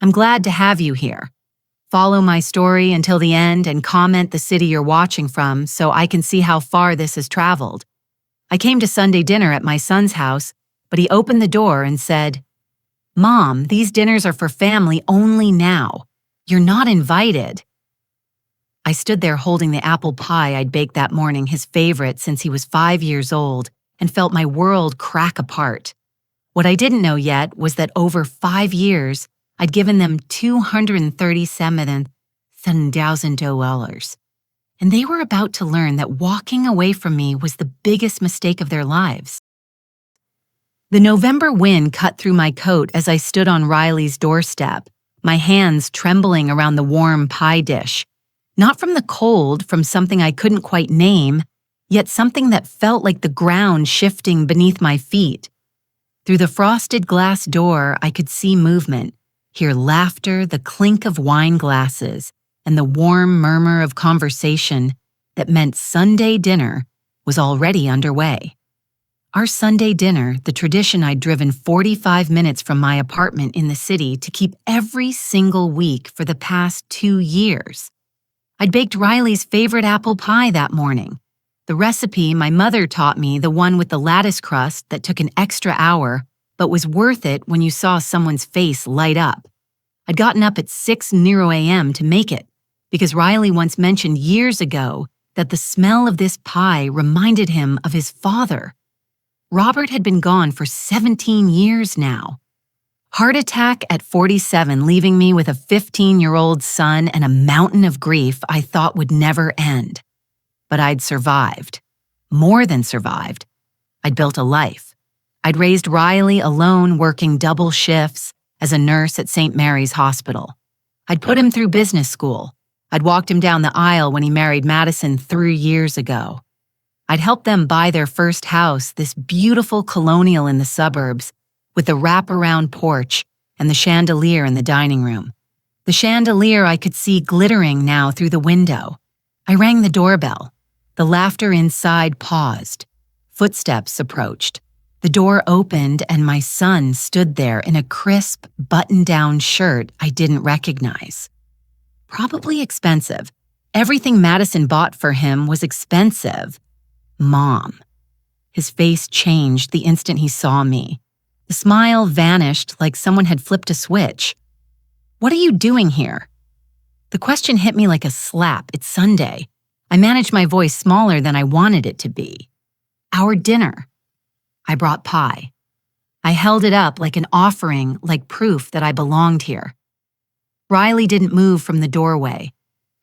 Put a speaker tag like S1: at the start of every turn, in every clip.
S1: I'm glad to have you here. Follow my story until the end and comment the city you're watching from so I can see how far this has traveled. I came to Sunday dinner at my son's house, but he opened the door and said, "Mom, these dinners are for family only now. You're not invited." I stood there holding the apple pie I'd baked that morning, his favorite since he was 5 years old, and felt my world crack apart. What I didn't know yet was that over 5 years, I'd given them $237,000, and they were about to learn that walking away from me was the biggest mistake of their lives. The November wind cut through my coat as I stood on Riley's doorstep, my hands trembling around the warm pie dish. Not from the cold, from something I couldn't quite name, yet something that felt like the ground shifting beneath my feet. Through the frosted glass door, I could see movement, hear laughter, the clink of wine glasses, and the warm murmur of conversation that meant Sunday dinner was already underway. Our Sunday dinner, the tradition I'd driven 45 minutes from my apartment in the city to keep every single week for the past 2 years. I'd baked Riley's favorite apple pie that morning. The recipe my mother taught me, the one with the lattice crust that took an extra hour, but was worth it when you saw someone's face light up. I'd gotten up at 6:00 a.m. to make it, because Riley once mentioned years ago that the smell of this pie reminded him of his father. Robert had been gone for 17 years now. Heart attack at 47, leaving me with a 15-year-old son and a mountain of grief I thought would never end. But I'd survived. More than survived. I'd built a life. I'd raised Riley alone, working double shifts as a nurse at St. Mary's Hospital. I'd put him through business school. I'd walked him down the aisle when he married Madison 3 years ago. I'd helped them buy their first house, this beautiful colonial in the suburbs, with the wraparound porch and the chandelier in the dining room. The chandelier I could see glittering now through the window. I rang the doorbell. The laughter inside paused. Footsteps approached. The door opened and my son stood there in a crisp, button-down shirt I didn't recognize. Probably expensive. Everything Madison bought for him was expensive. Mom. His face changed the instant he saw me. The smile vanished like someone had flipped a switch. "What are you doing here?" The question hit me like a slap. It's Sunday. I managed my voice smaller than I wanted it to be. "Our dinner." I brought pie. I held it up like an offering, like proof that I belonged here. Riley didn't move from the doorway.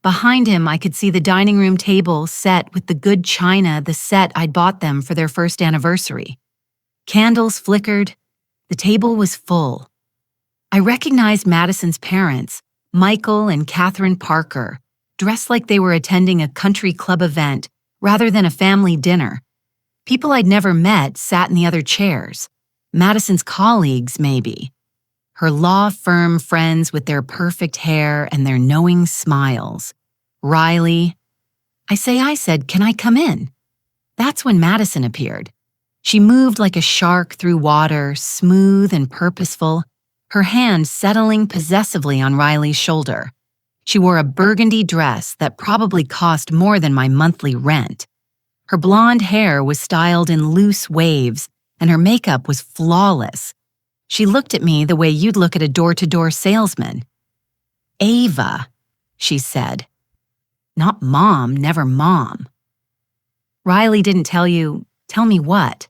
S1: Behind him, I could see the dining room table set with the good china, the set I'd bought them for their first anniversary. Candles flickered. The table was full. I recognized Madison's parents, Michael and Catherine Parker, dressed like they were attending a country club event rather than a family dinner. People I'd never met sat in the other chairs. Madison's colleagues, maybe. Her law firm friends with their perfect hair and their knowing smiles. Riley. I said, "Can I come in?" That's when Madison appeared. She moved like a shark through water, smooth and purposeful, her hand settling possessively on Riley's shoulder. She wore a burgundy dress that probably cost more than my monthly rent. Her blonde hair was styled in loose waves, and her makeup was flawless. She looked at me the way you'd look at a door-to-door salesman. "Ava," she said. Not Mom, never Mom. "Riley didn't tell you, tell me what?"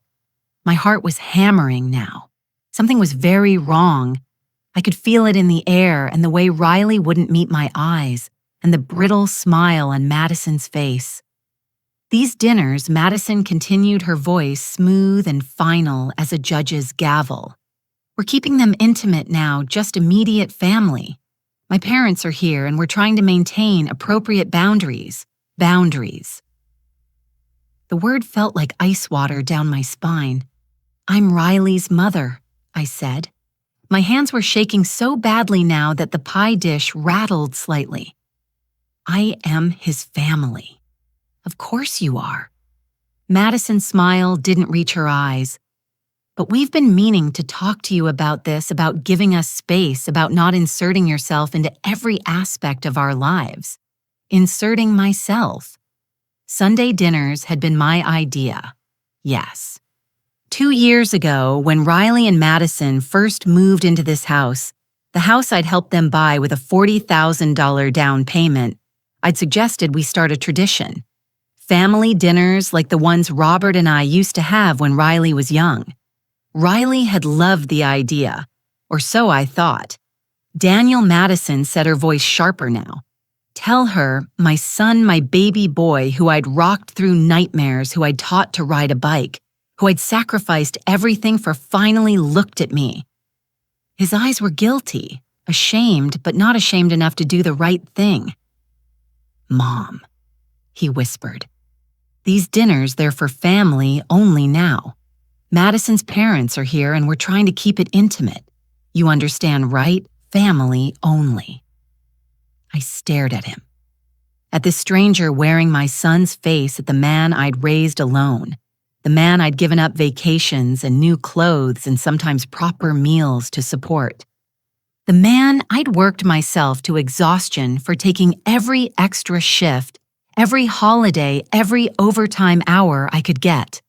S1: My heart was hammering now. Something was very wrong. I could feel it in the air and the way Riley wouldn't meet my eyes and the brittle smile on Madison's face. These dinners, Madison continued, her voice smooth and final as a judge's gavel. "We're keeping them intimate now, just immediate family. My parents are here and we're trying to maintain appropriate boundaries. Boundaries." The word felt like ice water down my spine. "I'm Riley's mother," I said. My hands were shaking so badly now that the pie dish rattled slightly. "I am his family." "Of course you are." Madison's smile didn't reach her eyes. But we've been meaning to talk to you about this, about giving us space, about not inserting yourself into every aspect of our lives. Inserting myself. Sunday dinners had been my idea. Yes. 2 years ago, when Riley and Madison first moved into this house, the house I'd helped them buy with a $40,000 down payment, I'd suggested we start a tradition. Family dinners like the ones Robert and I used to have when Riley was young. Riley had loved the idea, or so I thought. Daniel Madison said, her voice sharper now. Tell her, my son, my baby boy, who I'd rocked through nightmares, who I'd taught to ride a bike, who I'd sacrificed everything for, finally looked at me. His eyes were guilty, ashamed, but not ashamed enough to do the right thing. Mom, he whispered. These dinners, they're for family only now. Madison's parents are here and we're trying to keep it intimate. You understand, right? Family only. I stared at him. At this stranger wearing my son's face, at the man I'd raised alone. The man I'd given up vacations and new clothes and sometimes proper meals to support. The man I'd worked myself to exhaustion for taking every extra shift, every holiday, every overtime hour I could get.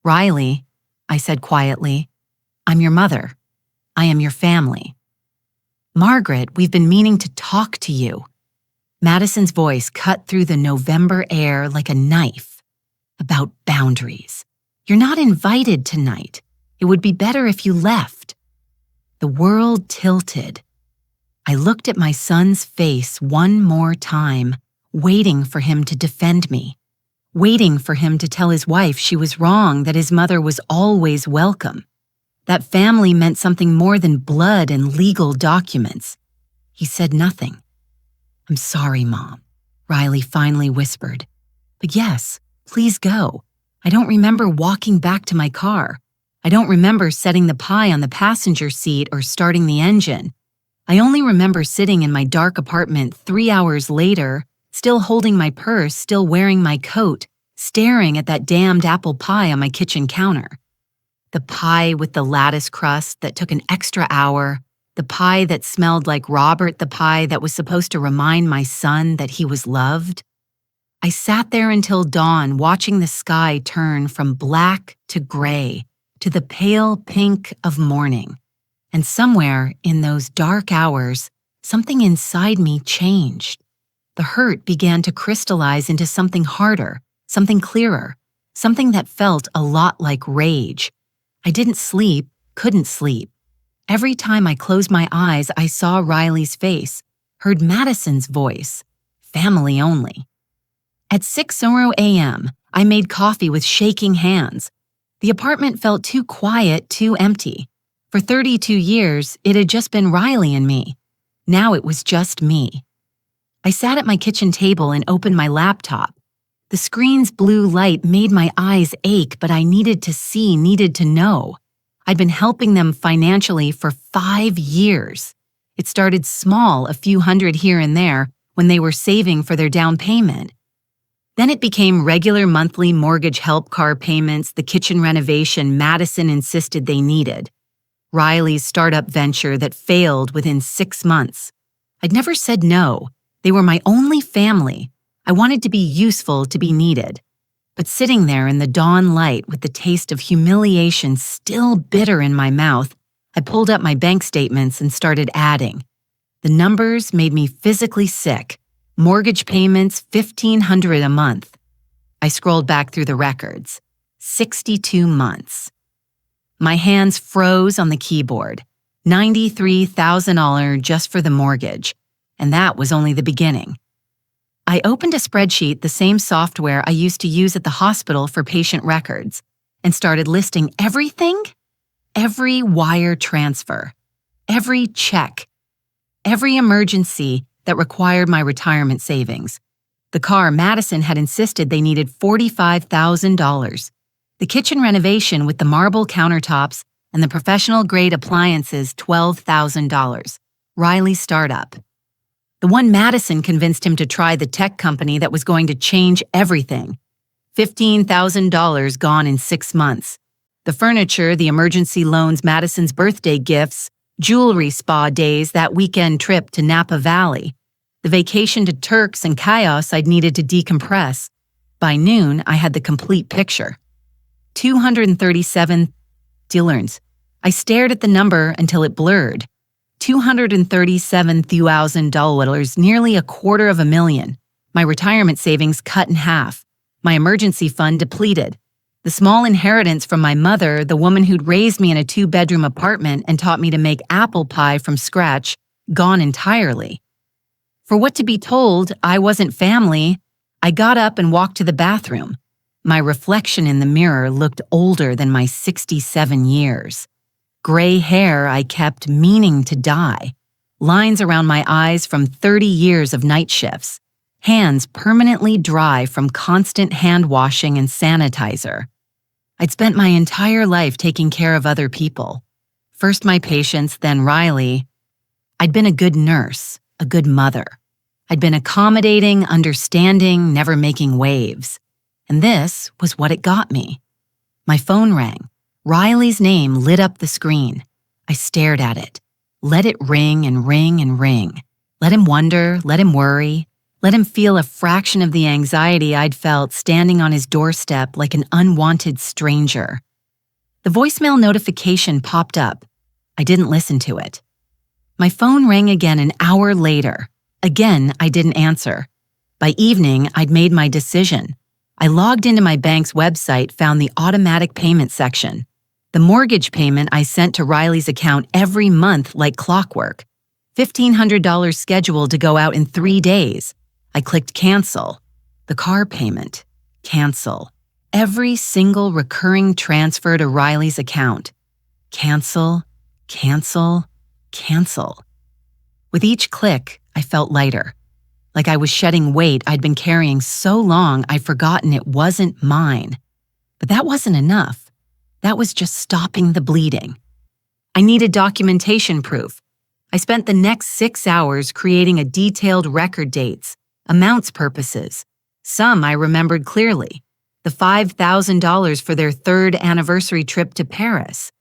S1: Riley, I said quietly, I'm your mother. I am your family. Margaret, we've been meaning to talk to you. Madison's voice cut through the November air like a knife. About boundaries. You're not invited tonight. It would be better if you left. The world tilted. I looked at my son's face one more time, waiting for him to defend me, waiting for him to tell his wife she was wrong, that his mother was always welcome. That family meant something more than blood and legal documents. He said nothing. I'm sorry, Mom, Riley finally whispered. But yes, please go. I don't remember walking back to my car. I don't remember setting the pie on the passenger seat or starting the engine. I only remember sitting in my dark apartment 3 hours later, still holding my purse, still wearing my coat, staring at that damned apple pie on my kitchen counter. The pie with the lattice crust that took an extra hour, the pie that smelled like Robert, the pie that was supposed to remind my son that he was loved. I sat there until dawn, watching the sky turn from black to gray to the pale pink of morning. And somewhere in those dark hours, something inside me changed. The hurt began to crystallize into something harder, something clearer, something that felt a lot like rage. I didn't sleep, couldn't sleep. Every time I closed my eyes, I saw Riley's face, heard Madison's voice, family only. At 6:00 a.m., I made coffee with shaking hands. The apartment felt too quiet, too empty. For 32 years, it had just been Riley and me. Now it was just me. I sat at my kitchen table and opened my laptop. The screen's blue light made my eyes ache, but I needed to see, needed to know. I'd been helping them financially for 5 years. It started small, a few hundred here and there, when they were saving for their down payment. Then it became regular monthly mortgage help car payments, the kitchen renovation Madison insisted they needed. Riley's startup venture that failed within 6 months. I'd never said no. They were my only family. I wanted to be useful, to be needed. But sitting there in the dawn light with the taste of humiliation still bitter in my mouth, I pulled up my bank statements and started adding. The numbers made me physically sick. Mortgage payments, $1,500 a month. I scrolled back through the records. 62 months. My hands froze on the keyboard. $93,000 just for the mortgage. And that was only the beginning. I opened a spreadsheet, the same software I used to use at the hospital for patient records, and started listing everything, every wire transfer, every check, every emergency that required my retirement savings. The car Madison had insisted they needed $45,000. The kitchen renovation with the marble countertops and the professional-grade appliances, $12,000. Riley's startup. The one Madison convinced him to try, the tech company that was going to change everything. $15,000 gone in 6 months. The furniture, the emergency loans, Madison's birthday gifts, jewelry spa days, that weekend trip to Napa Valley, the vacation to Turks and Chios I'd needed to decompress. By noon, I had the complete picture. 237 $. I stared at the number until it blurred. $237,000, nearly $250,000. My retirement savings cut in half. My emergency fund depleted. The small inheritance from my mother, the woman who'd raised me in a 2-bedroom apartment and taught me to make apple pie from scratch, gone entirely. For what to be told I wasn't family, I got up and walked to the bathroom. My reflection in the mirror looked older than my 67 years. Gray hair I kept meaning to dye. Lines around my eyes from 30 years of night shifts. Hands permanently dry from constant hand washing and sanitizer. I'd spent my entire life taking care of other people. First my patients, then Riley. I'd been a good nurse, a good mother. I'd been accommodating, understanding, never making waves. And this was what it got me. My phone rang. Riley's name lit up the screen. I stared at it. Let it ring and ring and ring. Let him wonder, let him worry. Let him feel a fraction of the anxiety I'd felt standing on his doorstep like an unwanted stranger. The voicemail notification popped up. I didn't listen to it. My phone rang again an hour later. Again, I didn't answer. By evening, I'd made my decision. I logged into my bank's website, found the automatic payment section. The mortgage payment I sent to Riley's account every month like clockwork. $1,500 scheduled to go out in 3 days. I clicked cancel. The car payment. Cancel. Every single recurring transfer to Riley's account. Cancel, cancel, cancel. With each click, I felt lighter. Like I was shedding weight I'd been carrying so long I'd forgotten it wasn't mine. But that wasn't enough. That was just stopping the bleeding. I needed documentation proof. I spent the next 6 hours creating a detailed record dates, amounts purposes. Some I remembered clearly. The $5,000 for their 3rd anniversary trip to Paris.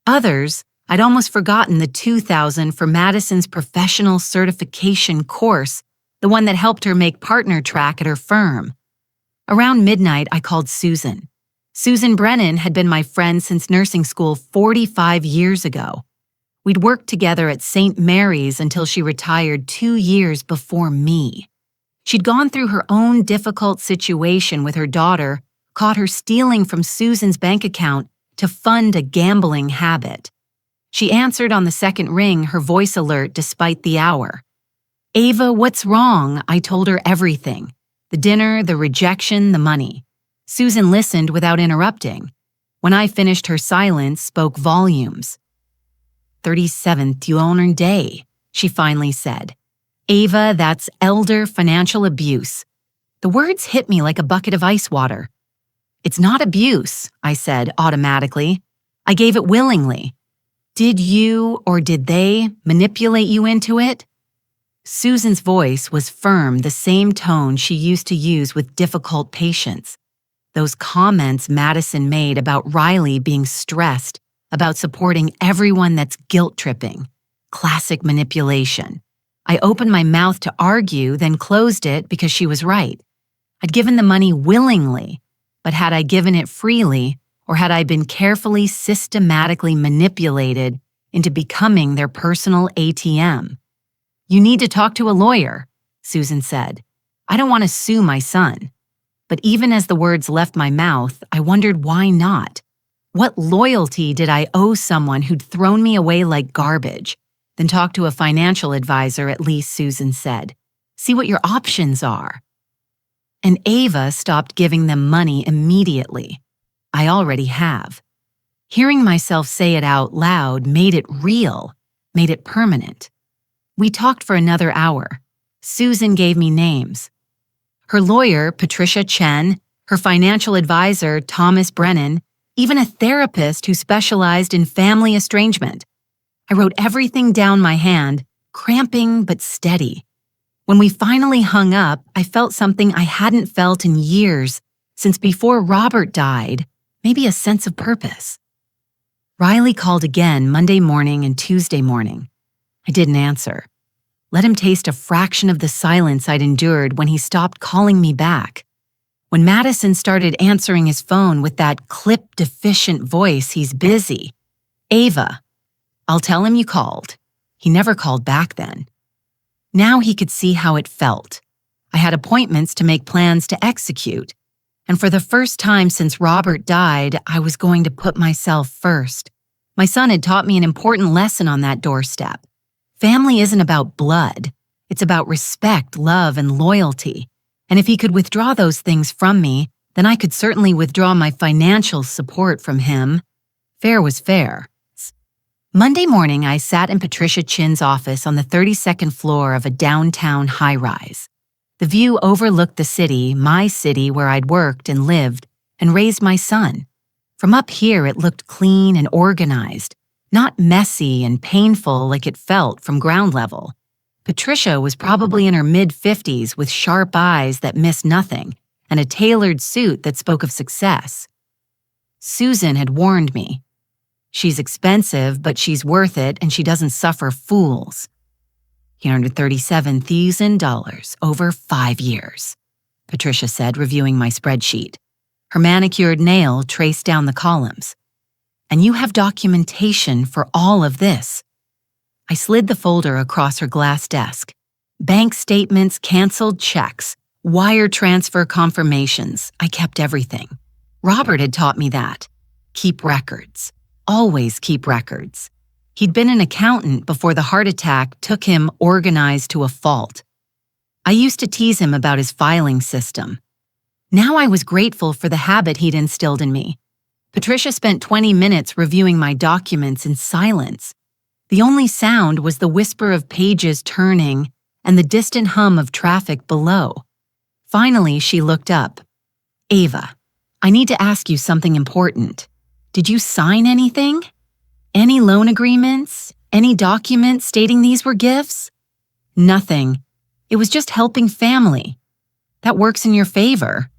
S1: Others, I'd almost forgotten the $2,000 for Madison's professional certification course, the one that helped her make partner track at her firm. Around midnight, I called Susan. Susan Brennan had been my friend since nursing school 45 years ago. We'd worked together at St. Mary's until she retired 2 years before me. She'd gone through her own difficult situation with her daughter, caught her stealing from Susan's bank account to fund a gambling habit. She answered on the second ring, her voice alert despite the hour. "Ava, what's wrong?" I told her everything. The dinner, the rejection, the money. Susan listened without interrupting. When I finished, her silence spoke volumes. 37th day, she finally said. "Ava, that's elder financial abuse." The words hit me like a bucket of ice water. "It's not abuse," I said automatically. "I gave it willingly." "Did you, or did they, manipulate you into it?" Susan's voice was firm, the same tone she used to use with difficult patients. Those comments Madison made about Riley being stressed, about supporting everyone that's guilt-tripping. Classic manipulation. I opened my mouth to argue, then closed it because she was right. I'd given the money willingly, but had I given it freely, or had I been carefully, systematically manipulated into becoming their personal ATM? "You need to talk to a lawyer," Susan said. "I don't want to sue my son." But even as the words left my mouth, I wondered why not. What loyalty did I owe someone who'd thrown me away like garbage? "Then talk to a financial advisor," at least Susan said. "See what your options are." And Ava stopped giving them money immediately. I already have. Hearing myself say it out loud made it real, made it permanent. We talked for another hour. Susan gave me names. Her lawyer, Patricia Chen, her financial advisor, Thomas Brennan, even a therapist who specialized in family estrangement. I wrote everything down my hand, cramping but steady. When we finally hung up, I felt something I hadn't felt in years, since before Robert died, maybe a sense of purpose. Riley called again Monday morning and Tuesday morning. I didn't answer. Let him taste a fraction of the silence I'd endured when he stopped calling me back. When Madison started answering his phone with that clip-deficient voice, he's busy. Ava, I'll tell him you called. He never called back then. Now he could see how it felt. I had appointments to make plans to execute. And for the first time since Robert died, I was going to put myself first. My son had taught me an important lesson on that doorstep. Family isn't about blood. It's about respect, love, and loyalty. And if he could withdraw those things from me, then I could certainly withdraw my financial support from him. Fair was fair. Monday morning, I sat in Patricia Chin's office on the 32nd floor of a downtown high-rise. The view overlooked the city, my city where I'd worked and lived, and raised my son. From up here, it looked clean and organized, not messy and painful like it felt from ground level. Patricia was probably in her mid-50s with sharp eyes that missed nothing and a tailored suit that spoke of success. Susan had warned me. She's expensive, but she's worth it and she doesn't suffer fools. $137,000 over 5 years, Patricia said, reviewing my spreadsheet. Her manicured nail traced down the columns. And you have documentation for all of this. I slid the folder across her glass desk. Bank statements, canceled checks, wire transfer confirmations. I kept everything. Robert had taught me that. Keep records. Always keep records. He'd been an accountant before the heart attack took him organized to a fault. I used to tease him about his filing system. Now I was grateful for the habit he'd instilled in me. Patricia spent 20 minutes reviewing my documents in silence. The only sound was the whisper of pages turning and the distant hum of traffic below. Finally, she looked up. Ava, I need to ask you something important. Did you sign anything? Any loan agreements? Any documents stating these were gifts? Nothing. It was just helping family. That works in your favor.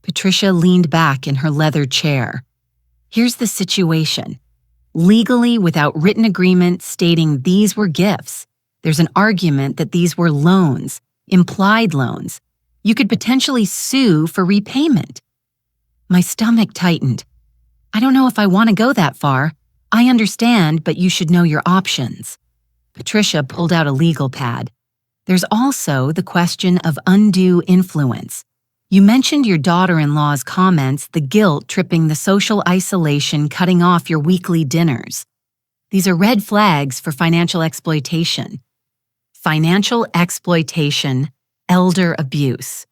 S1: Patricia leaned back in her leather chair. Here's the situation. Legally, without written agreement stating these were gifts, there's an argument that these were loans, implied loans. You could potentially sue for repayment. My stomach tightened. I don't know if I want to go that far. I understand, but you should know your options. Patricia pulled out a legal pad. There's also the question of undue influence. You mentioned your daughter-in-law's comments, the guilt tripping the social isolation, cutting off your weekly dinners. These are red flags for financial exploitation. Financial exploitation, elder abuse.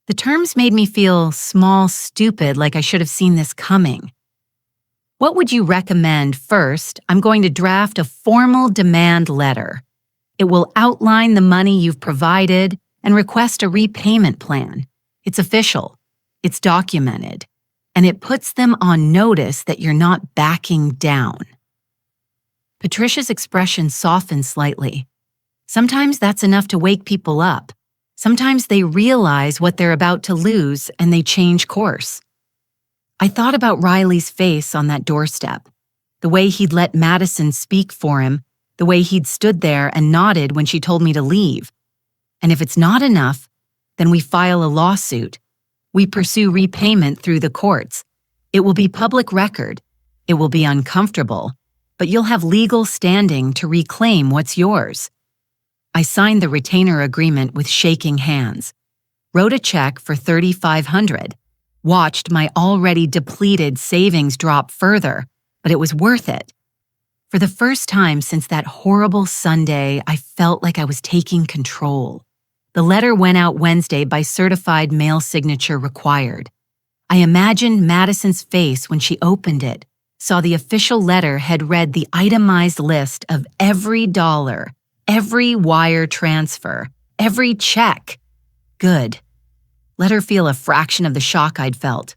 S1: The terms made me feel small, stupid, like I should have seen this coming. What would you recommend? First, I'm going to draft a formal demand letter. It will outline the money you've provided and request a repayment plan. It's official, it's documented, and it puts them on notice that you're not backing down. Patricia's expression softened slightly. Sometimes that's enough to wake people up. Sometimes they realize what they're about to lose and they change course. I thought about Riley's face on that doorstep, the way he'd let Madison speak for him, the way he'd stood there and nodded when she told me to leave. And if it's not enough, then we file a lawsuit. We pursue repayment through the courts. It will be public record. It will be uncomfortable, but you'll have legal standing to reclaim what's yours. I signed the retainer agreement with shaking hands, wrote a check for $3,500, watched my already depleted savings drop further, but it was worth it. For the first time since that horrible Sunday, I felt like I was taking control. The letter went out Wednesday by certified mail signature required. I imagined Madison's face when she opened it, saw the official letter had read the itemized list of every dollar, every wire transfer, every check. Good. Let her feel a fraction of the shock I'd felt.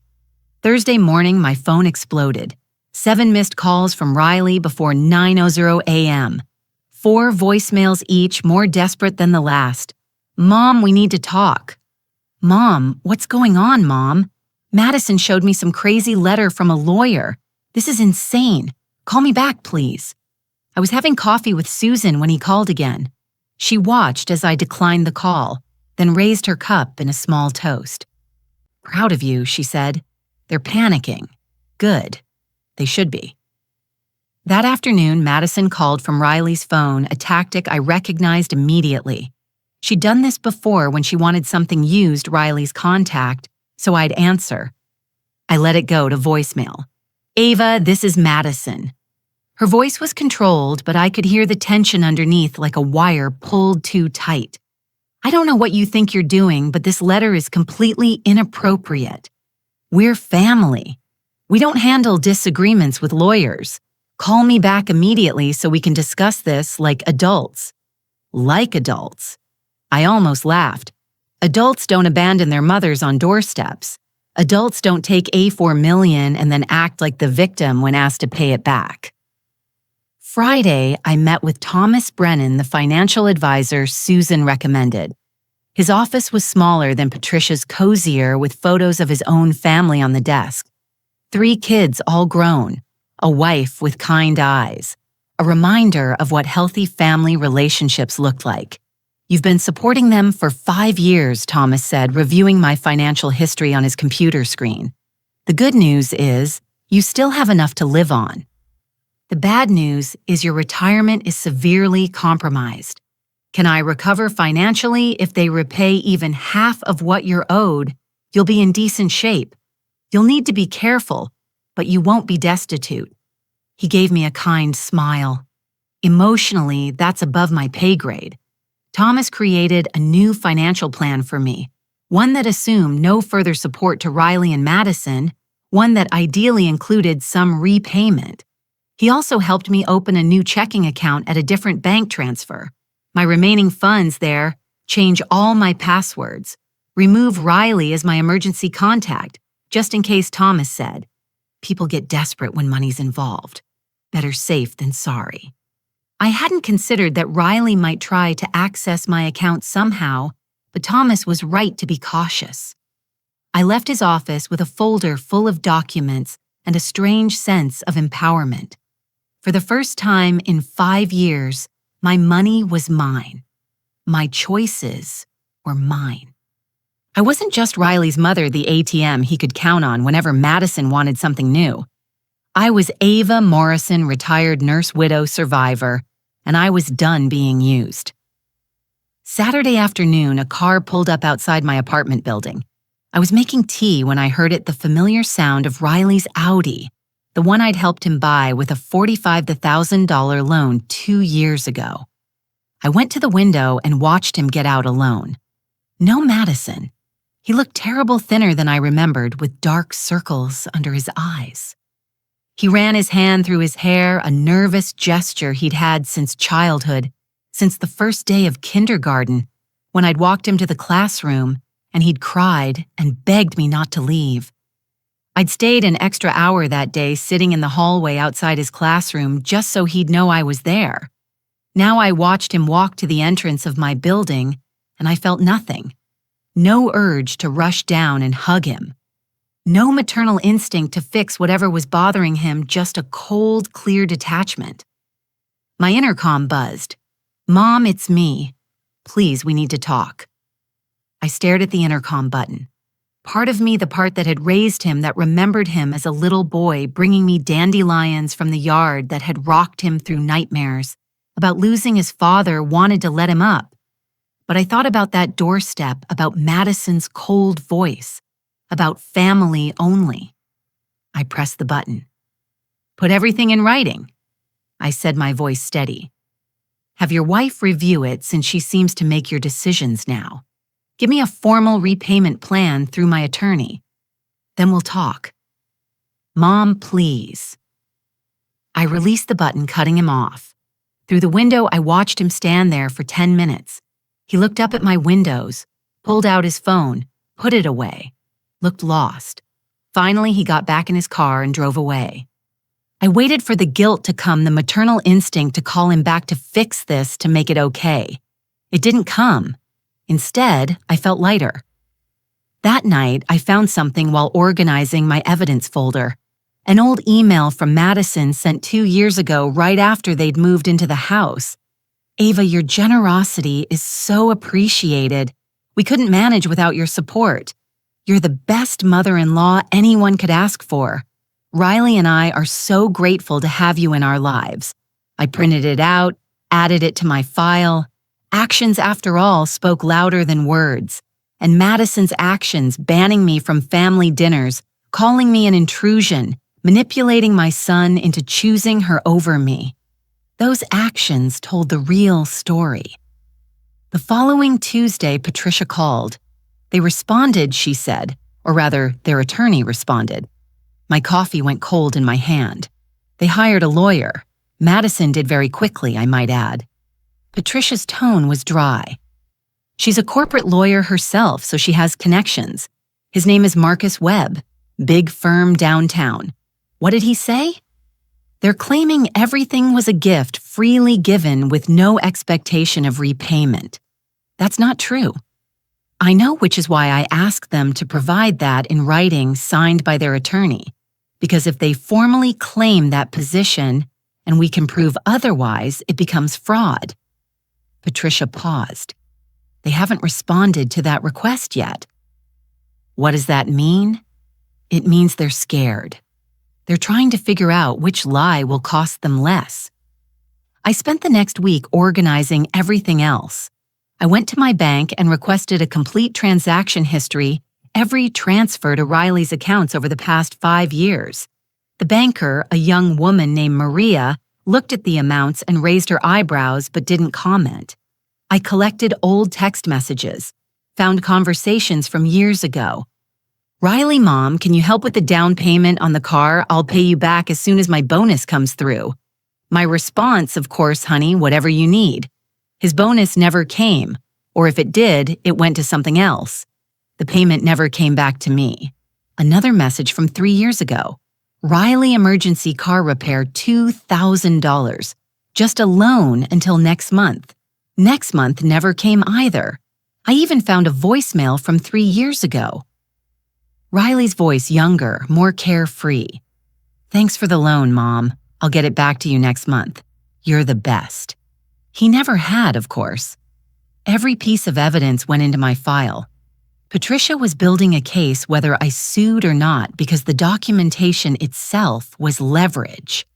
S1: Thursday morning, my phone exploded. 7 missed calls from Riley before 9:00 a.m. 4 voicemails each, more desperate than the last. Mom, we need to talk. Mom, what's going on, Mom? Madison showed me some crazy letter from a lawyer. This is insane. Call me back, please. I was having coffee with Susan when he called again. She watched as I declined the call, then raised her cup in a small toast. Proud of you, she said. They're panicking. Good. They should be. That afternoon, Madison called from Riley's phone, a tactic I recognized immediately. She'd done this before when she wanted something used Riley's contact, so I'd answer. I let it go to voicemail. Ava, this is Madison. Her voice was controlled, but I could hear the tension underneath like a wire pulled too tight. I don't know what you think you're doing, but this letter is completely inappropriate. We're family. We don't handle disagreements with lawyers. Call me back immediately so we can discuss this like adults. Like adults. I almost laughed. Adults don't abandon their mothers on doorsteps. Adults don't take $4 million and then act like the victim when asked to pay it back. Friday, I met with Thomas Brennan, the financial advisor Susan recommended. His office was smaller than Patricia's cozier with photos of his own family on the desk. 3 kids all grown, a wife with kind eyes, a reminder of what healthy family relationships looked like. You've been supporting them for 5 years, Thomas said, reviewing my financial history on his computer screen. The good news is, you still have enough to live on. The bad news is your retirement is severely compromised. Can I recover financially if they repay even half of what you're owed? You'll be in decent shape. You'll need to be careful, but you won't be destitute. He gave me a kind smile. Emotionally, that's above my pay grade. Thomas created a new financial plan for me, one that assumed no further support to Riley and Madison, one that ideally included some repayment. He also helped me open a new checking account at a different bank transfer. My remaining funds there, change all my passwords, remove Riley as my emergency contact, just in case Thomas said. People get desperate when money's involved. Better safe than sorry. I hadn't considered that Riley might try to access my account somehow, but Thomas was right to be cautious. I left his office with a folder full of documents and a strange sense of empowerment. For the first time in 5 years, my money was mine. My choices were mine. I wasn't just Riley's mother, the ATM he could count on whenever Madison wanted something new. I was Ava Morrison, retired nurse widow survivor, and I was done being used. Saturday afternoon, a car pulled up outside my apartment building. I was making tea when I heard the familiar sound of Riley's Audi, the one I'd helped him buy with a $45,000 loan 2 years ago. I went to the window and watched him get out alone. No Madison. He looked terrible thinner than I remembered, with dark circles under his eyes. He ran his hand through his hair, a nervous gesture he'd had since childhood, since the first day of kindergarten, when I'd walked him to the classroom and he'd cried and begged me not to leave. I'd stayed an extra hour that day sitting in the hallway outside his classroom just so he'd know I was there. Now I watched him walk to the entrance of my building, and I felt nothing. No urge to rush down and hug him. No maternal instinct to fix whatever was bothering him, just a cold, clear detachment. My intercom buzzed. Mom, it's me. Please, we need to talk. I stared at the intercom button. Part of me, the part that had raised him, that remembered him as a little boy, bringing me dandelions from the yard that had rocked him through nightmares, about losing his father, wanted to let him up. But I thought about that doorstep, about Madison's cold voice, about family only. I pressed the button. Put everything in writing, I said, my voice steady. Have your wife review it, since she seems to make your decisions now. Give me a formal repayment plan through my attorney. Then we'll talk. Mom, please. I released the button, cutting him off. Through the window, I watched him stand there for 10 minutes. He looked up at my windows, pulled out his phone, put it away, looked lost. Finally, he got back in his car and drove away. I waited for the guilt to come, the maternal instinct to call him back to fix this, to make it okay. It didn't come. Instead, I felt lighter. That night, I found something while organizing my evidence folder. An old email from Madison sent 2 years ago right after they'd moved into the house. Ava, your generosity is so appreciated. We couldn't manage without your support. You're the best mother-in-law anyone could ask for. Riley and I are so grateful to have you in our lives. I printed it out, added it to my file. Actions, after all, spoke louder than words. And Madison's actions, banning me from family dinners, calling me an intrusion, manipulating my son into choosing her over me. Those actions told the real story. The following Tuesday, Patricia called. They responded, she said, or rather, their attorney responded. My coffee went cold in my hand. They hired a lawyer. Madison did very quickly, I might add. Patricia's tone was dry. She's a corporate lawyer herself, so she has connections. His name is Marcus Webb, big firm downtown. What did he say? They're claiming everything was a gift freely given with no expectation of repayment. That's not true. I know, which is why I asked them to provide that in writing signed by their attorney, because if they formally claim that position and we can prove otherwise, it becomes fraud. Patricia paused. They haven't responded to that request yet. What does that mean? It means they're scared. They're trying to figure out which lie will cost them less. I spent the next week organizing everything else. I went to my bank and requested a complete transaction history, every transfer to Riley's accounts over the past 5 years. The banker, a young woman named Maria, looked at the amounts and raised her eyebrows but didn't comment. I collected old text messages, found conversations from years ago. Riley, Mom, can you help with the down payment on the car? I'll pay you back as soon as my bonus comes through. My response, of course, honey, whatever you need. His bonus never came, or if it did, it went to something else. The payment never came back to me. Another message from 3 years ago. Riley emergency car repair, $2,000. Just a loan until next month. Next month never came either. I even found a voicemail from 3 years ago. Riley's voice younger, more carefree. Thanks for the loan, Mom. I'll get it back to you next month. You're the best. He never had, of course. Every piece of evidence went into my file. Patricia was building a case whether I sued or not because the documentation itself was leverage.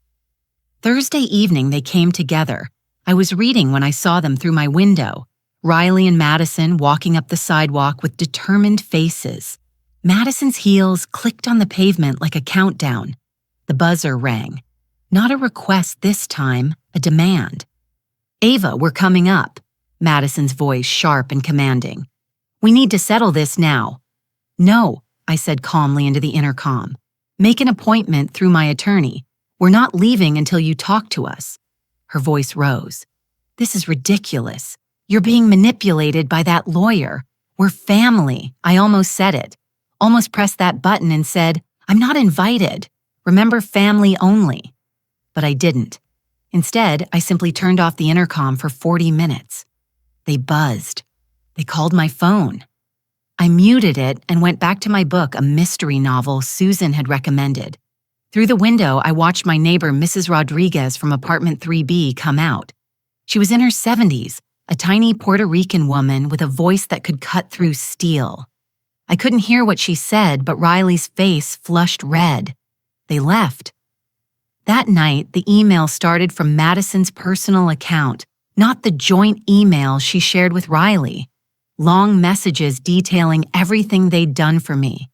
S1: Thursday evening they came together. I was reading when I saw them through my window. Riley and Madison walking up the sidewalk with determined faces. Madison's heels clicked on the pavement like a countdown. The buzzer rang. Not a request this time, a demand. Ava, we're coming up. Madison's voice sharp and commanding. We need to settle this now. No, I said calmly into the intercom. Make an appointment through my attorney. We're not leaving until you talk to us. Her voice rose. This is ridiculous. You're being manipulated by that lawyer. We're family. I almost said it. Almost pressed that button and said, I'm not invited. Remember, family only. But I didn't. Instead, I simply turned off the intercom for 40 minutes. They buzzed. They called my phone. I muted it and went back to my book, a mystery novel Susan had recommended. Through the window, I watched my neighbor, Mrs. Rodriguez from apartment 3B, come out. She was in her 70s, a tiny Puerto Rican woman with a voice that could cut through steel. I couldn't hear what she said, but Riley's face flushed red. They left. That night, the email started from Madison's personal account, not the joint email she shared with Riley. Long messages detailing everything they'd done for me.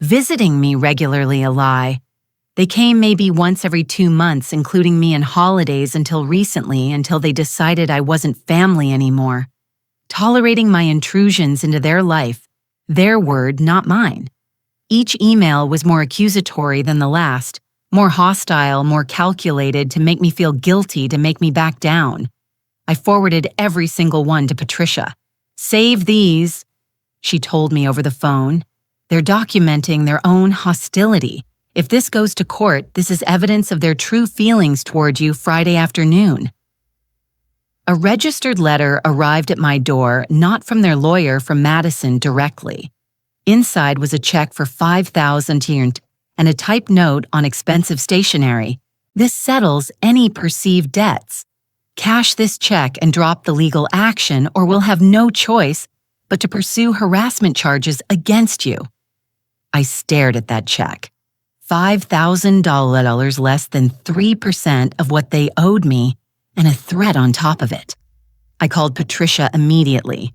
S1: Visiting me regularly, a lie. They came maybe once every 2 months, including me in holidays until recently, until they decided I wasn't family anymore. Tolerating my intrusions into their life, their word, not mine. Each email was more accusatory than the last, more hostile, more calculated to make me feel guilty, to make me back down. I forwarded every single one to Patricia. Save these, she told me over the phone. They're documenting their own hostility. If this goes to court, this is evidence of their true feelings toward you Friday afternoon. A registered letter arrived at my door, not from their lawyer, from Madison directly. Inside was a check for $5,000 and a typed note on expensive stationery. This settles any perceived debts. Cash this check and drop the legal action, or we'll have no choice but to pursue harassment charges against you. I stared at that check. $5,000 less than 3% of what they owed me, and a threat on top of it. I called Patricia immediately.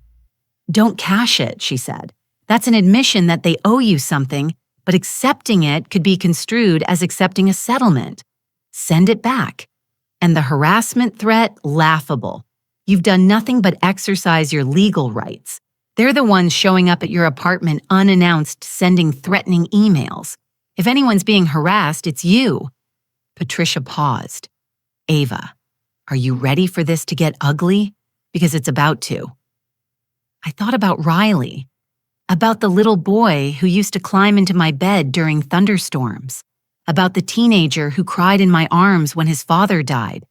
S1: "Don't cash it," she said. "That's an admission that they owe you something, but accepting it could be construed as accepting a settlement. Send it back." And the harassment threat, laughable. You've done nothing but exercise your legal rights. They're the ones showing up at your apartment unannounced, sending threatening emails. If anyone's being harassed, it's you. Patricia paused. "Ava, are you ready for this to get ugly? Because it's about to." I thought about Riley, about the little boy who used to climb into my bed during thunderstorms, about the teenager who cried in my arms when his father died,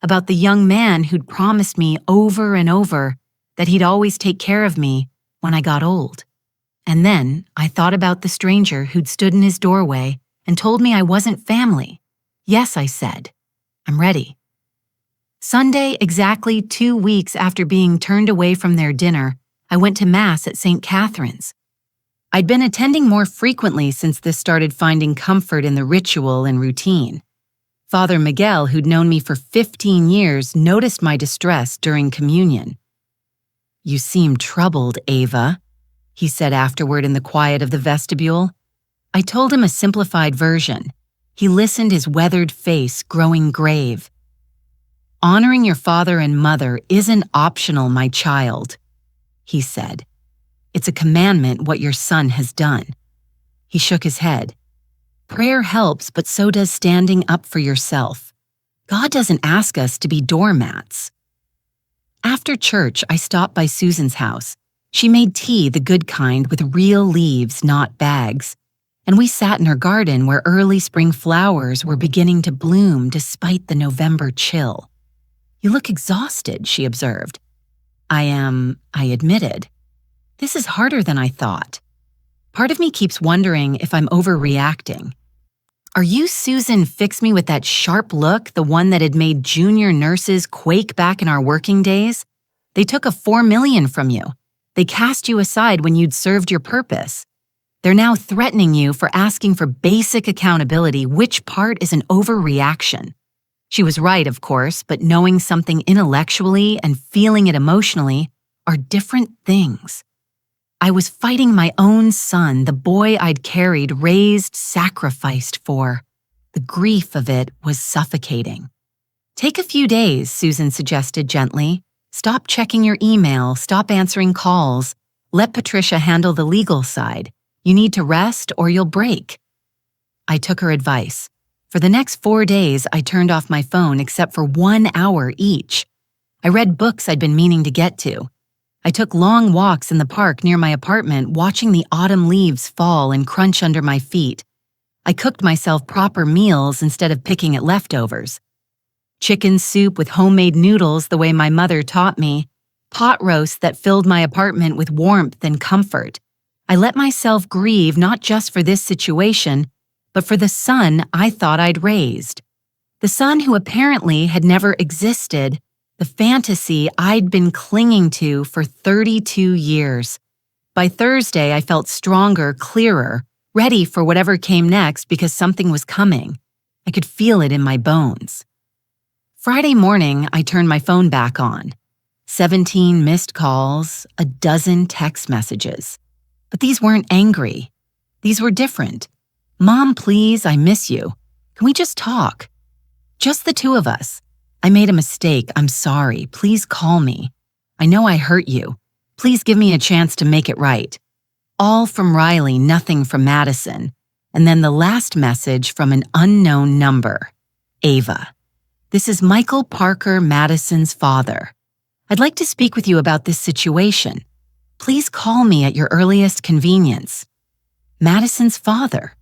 S1: about the young man who'd promised me over and over that he'd always take care of me when I got old. And then I thought about the stranger who'd stood in his doorway and told me I wasn't family. "Yes," I said, "I'm ready." Sunday, exactly 2 weeks after being turned away from their dinner, I went to Mass at St. Catherine's. I'd been attending more frequently since this started finding comfort in the ritual and routine. Father Miguel, who'd known me for 15 years, noticed my distress during communion. "You seem troubled, Ava," he said afterward in the quiet of the vestibule. I told him a simplified version. He listened, his weathered face growing grave. "Honoring your father and mother isn't optional, my child," he said. "It's a commandment what your son has done." He shook his head. "Prayer helps, but so does standing up for yourself. God doesn't ask us to be doormats." After church, I stopped by Susan's house. She made tea, the good kind, with real leaves, not bags. And we sat in her garden where early spring flowers were beginning to bloom despite the November chill. "You look exhausted," she observed. I admitted. "This is harder than I thought. Part of me keeps wondering if I'm overreacting. Are you Susan Fix-Me with that sharp look, the one that had made junior nurses quake back in our working days? They took a $4 million from you. They cast you aside when you'd served your purpose. They're now threatening you for asking for basic accountability. Which part is an overreaction?" She was right, of course, but knowing something intellectually and feeling it emotionally are different things. I was fighting my own son, the boy I'd carried, raised, sacrificed for. The grief of it was suffocating. "Take a few days," Susan suggested gently. "Stop checking your email, stop answering calls. Let Patricia handle the legal side. You need to rest or you'll break." I took her advice. For the next 4 days, I turned off my phone except for 1 hour each. I read books I'd been meaning to get to. I took long walks in the park near my apartment, watching the autumn leaves fall and crunch under my feet. I cooked myself proper meals instead of picking at leftovers. Chicken soup with homemade noodles the way my mother taught me, pot roasts that filled my apartment with warmth and comfort. I let myself grieve not just for this situation, but for the son I thought I'd raised. The son who apparently had never existed, the fantasy I'd been clinging to for 32 years. By Thursday, I felt stronger, clearer, ready for whatever came next because something was coming. I could feel it in my bones. Friday morning, I turned my phone back on. 17 missed calls, a dozen text messages. But these weren't angry. These were different. "Mom, please, I miss you. Can we just talk? Just the two of us. I made a mistake. I'm sorry. Please call me. I know I hurt you. Please give me a chance to make it right." All from Riley, nothing from Madison. And then the last message from an unknown number. "Ava, this is Michael Parker, Madison's father. I'd like to speak with you about this situation. Please call me at your earliest convenience." Madison's father.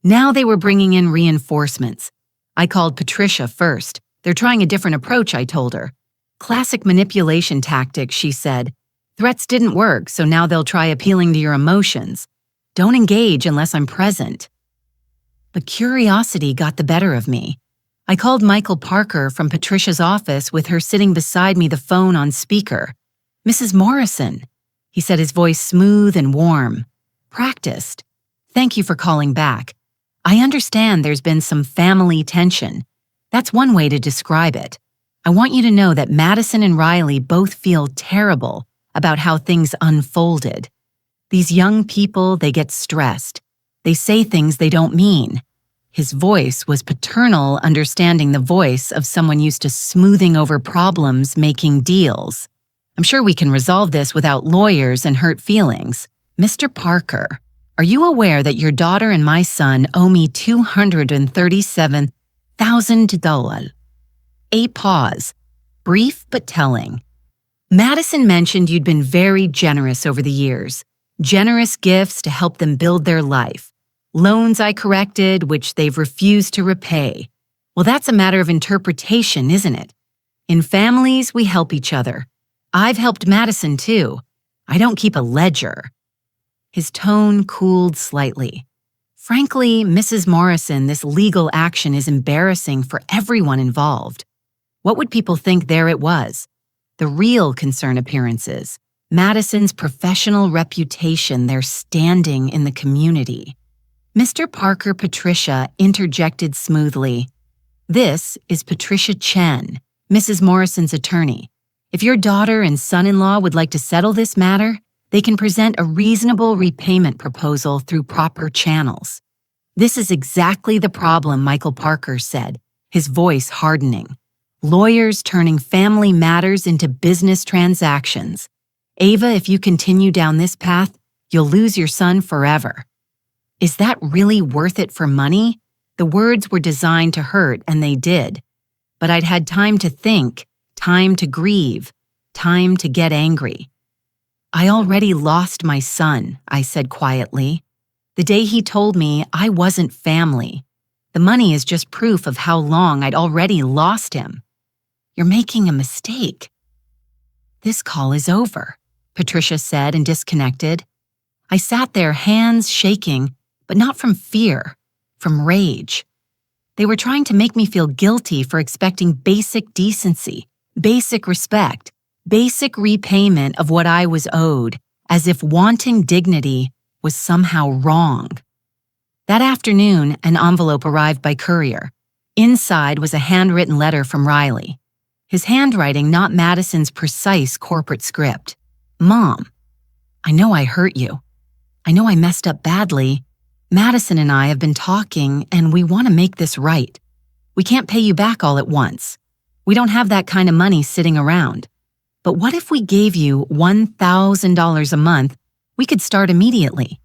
S1: Now they were bringing in reinforcements. I called Patricia first. "They're trying a different approach," I told her. "Classic manipulation tactics," she said. "Threats didn't work, so now they'll try appealing to your emotions. Don't engage unless I'm present." But curiosity got the better of me. I called Michael Parker from Patricia's office with her sitting beside me, the phone on speaker. "Mrs. Morrison," he said, his voice smooth and warm. "Practiced. Thank you for calling back. I understand there's been some family tension. That's one way to describe it. I want you to know that Madison and Riley both feel terrible about how things unfolded. These young people, they get stressed. They say things they don't mean." His voice was paternal, understanding the voice of someone used to smoothing over problems, making deals. "I'm sure we can resolve this without lawyers and hurt feelings. Mr. Parker, are you aware that your daughter and my son owe me $237,000? A pause, brief but telling. "Madison mentioned you'd been very generous over the years. Generous gifts to help them build their life. Loans I corrected, which they've refused to repay. Well, that's a matter of interpretation, isn't it? In families, we help each other. I've helped Madison too. I don't keep a ledger." His tone cooled slightly. "Frankly, Mrs. Morrison, this legal action is embarrassing for everyone involved. What would people think there it was? The real concern appearances, Madison's professional reputation, their standing in the community." Mr. Parker, Patricia interjected smoothly. "This is Patricia Chen, Mrs. Morrison's attorney. If your daughter and son-in-law would like to settle this matter, they can present a reasonable repayment proposal through proper channels." "This is exactly the problem," Michael Parker said, his voice hardening. "Lawyers turning family matters into business transactions. Ava, if you continue down this path, you'll lose your son forever." Is that really worth it for money? The words were designed to hurt, and they did. But I'd had time to think, time to grieve, time to get angry. "I already lost my son," I said quietly. "The day he told me I wasn't family. The money is just proof of how long I'd already lost him." "You're making a mistake." "This call is over," Patricia said and disconnected. I sat there, hands shaking, but not from fear, from rage. They were trying to make me feel guilty for expecting basic decency, basic respect, basic repayment of what I was owed, as if wanting dignity was somehow wrong. That afternoon, an envelope arrived by courier. Inside was a handwritten letter from Riley. His handwriting, not Madison's precise corporate script. "Mom, I know I hurt you. I know I messed up badly. Madison and I have been talking, and we want to make this right. We can't pay you back all at once. We don't have that kind of money sitting around. But what if we gave you $1,000 a month? We could start immediately.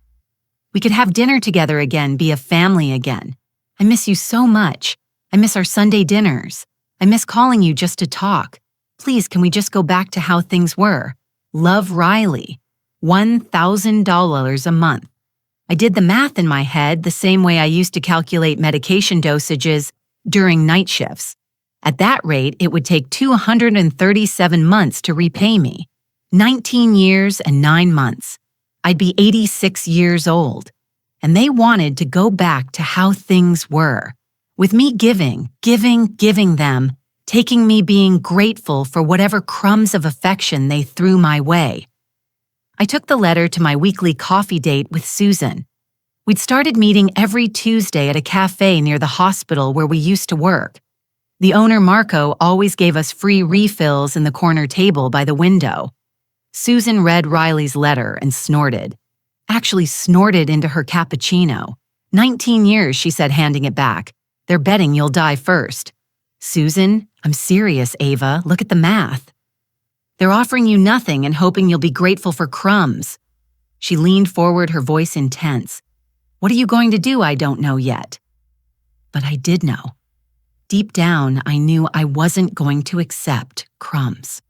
S1: We could have dinner together again, be a family again. I miss you so much. I miss our Sunday dinners. I miss calling you just to talk. Please, can we just go back to how things were? Love, Riley. $1,000 a month." I did the math in my head the same way I used to calculate medication dosages during night shifts. At that rate, it would take 237 months to repay me. 19 years and 9 months. I'd be 86 years old. And they wanted to go back to how things were, with me giving them, taking me being grateful for whatever crumbs of affection they threw my way. I took the letter to my weekly coffee date with Susan. We'd started meeting every Tuesday at a cafe near the hospital where we used to work. The owner, Marco, always gave us free refills in the corner table by the window. Susan read Riley's letter and snorted. Actually snorted into her cappuccino. 19 years, she said, handing it back. "They're betting you'll die first." "Susan, I'm serious, Ava. Look at the math. They're offering you nothing and hoping you'll be grateful for crumbs." She leaned forward, her voice intense. "What are you going to do? I don't know yet." But I did know. Deep down, I knew I wasn't going to accept crumbs.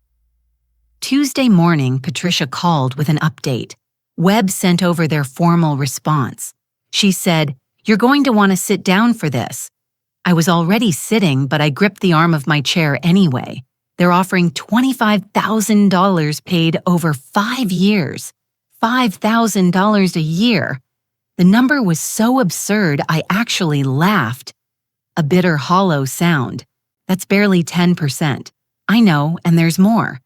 S1: Tuesday morning, Patricia called with an update. Webb sent over their formal response. She said, "You're going to want to sit down for this." I was already sitting, but I gripped the arm of my chair anyway. They're offering $25,000 paid over 5 years. $5,000 a year. The number was so absurd I actually laughed. A bitter, hollow sound. That's barely 10%. I know, and there's more.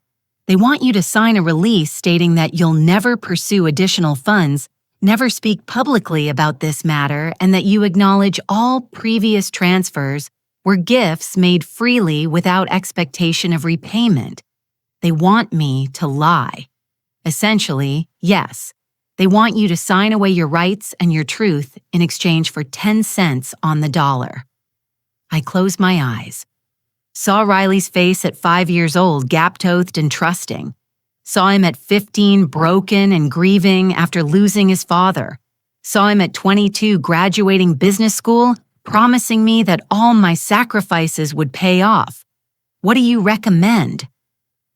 S1: They want you to sign a release stating that you'll never pursue additional funds, never speak publicly about this matter, and that you acknowledge all previous transfers were gifts made freely without expectation of repayment. They want me to lie. Essentially, yes, they want you to sign away your rights and your truth in exchange for 10 cents on the dollar. I closed my eyes. Saw Riley's face at 5 years old, gap-toothed and trusting. Saw him at 15, broken and grieving after losing his father. Saw him at 22, graduating business school, promising me that all my sacrifices would pay off. What do you recommend?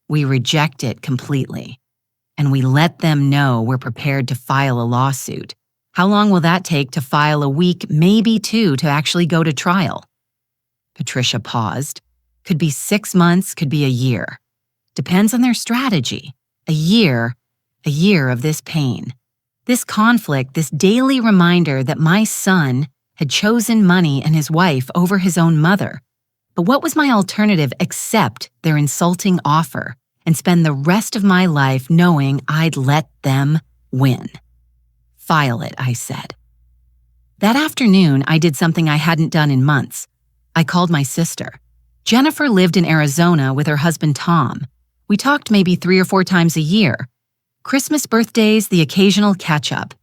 S1: We reject it completely. And we let them know we're prepared to file a lawsuit. How long will that take to file? A week, maybe 2, to actually go to trial? Patricia paused. Could be 6 months, could be a year. Depends on their strategy. A year of this pain. This conflict, this daily reminder that my son had chosen money and his wife over his own mother. But what was my alternative except their insulting offer and spend the rest of my life knowing I'd let them win? File it, I said. That afternoon, I did something I hadn't done in months. I called my sister. Jennifer lived in Arizona with her husband Tom. We talked maybe 3 or 4 times a year. Christmas, birthdays, the occasional catch-up.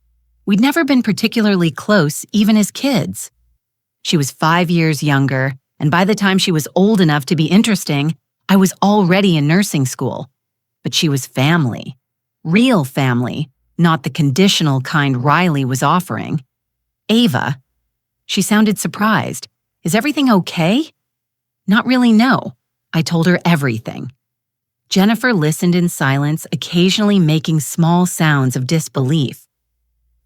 S1: We'd never been particularly close, even as kids. She was 5 years younger, and by the time she was old enough to be interesting, I was already in nursing school. But she was family. Real family, not the conditional kind Riley was offering. Ava. She sounded surprised. Is everything okay? Not really, no. I told her everything. Jennifer listened in silence, occasionally making small sounds of disbelief.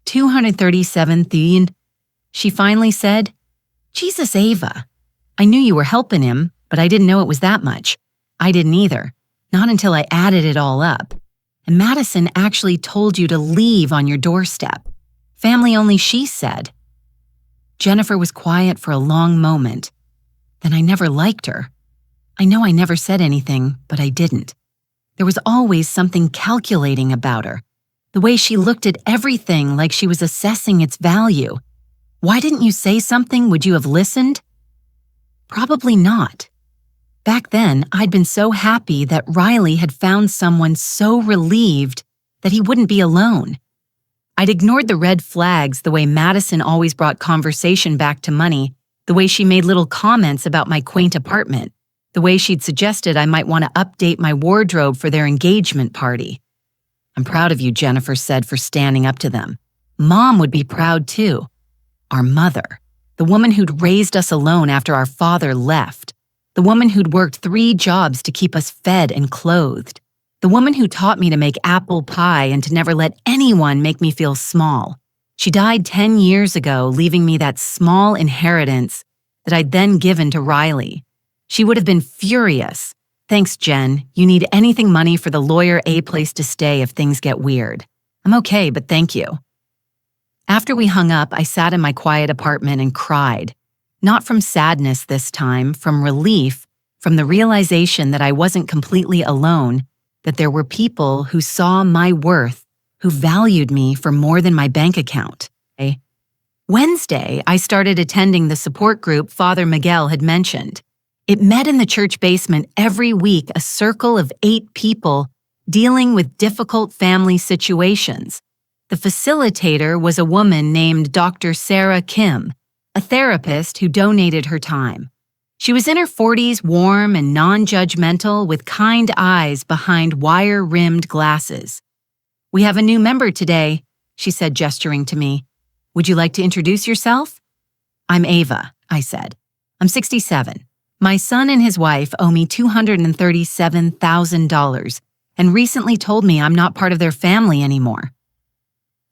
S1: 237,000, she finally said. Jesus, Ava. I knew you were helping him, but I didn't know it was that much. I didn't either. Not until I added it all up. And Madison actually told you to leave on your doorstep. Family only, she said. Jennifer was quiet for a long moment. Then I never liked her. I know I never said anything, but I didn't. There was always something calculating about her. The way she looked at everything like she was assessing its value. Why didn't you say something? Would you have listened? Probably not. Back then, I'd been so happy that Riley had found someone so relieved that he wouldn't be alone. I'd ignored the red flags the way Madison always brought conversation back to money, the way she made little comments about my quaint apartment, the way she'd suggested I might want to update my wardrobe for their engagement party. I'm proud of you, Jennifer said, for standing up to them. Mom would be proud too. Our mother, the woman who'd raised us alone after our father left, the woman who'd worked 3 jobs to keep us fed and clothed, the woman who taught me to make apple pie and to never let anyone make me feel small. She died 10 years ago, leaving me that small inheritance that I'd then given to Riley. She would have been furious. Thanks, Jen. You need anything money for the lawyer a place to stay if things get weird. I'm okay, but thank you. After we hung up, I sat in my quiet apartment and cried. Not from sadness this time, from relief, from the realization that I wasn't completely alone, that there were people who saw my worth, who valued me for more than my bank account. Wednesday, I started attending the support group Father Miguel had mentioned. It met in the church basement every week, a circle of 8 people dealing with difficult family situations. The facilitator was a woman named Dr. Sarah Kim, a therapist who donated her time. She was in her 40s, warm and non-judgmental, with kind eyes behind wire-rimmed glasses. We have a new member today, she said, gesturing to me. Would you like to introduce yourself? I'm Ava, I said. I'm 67. My son and his wife owe me $237,000 and recently told me I'm not part of their family anymore.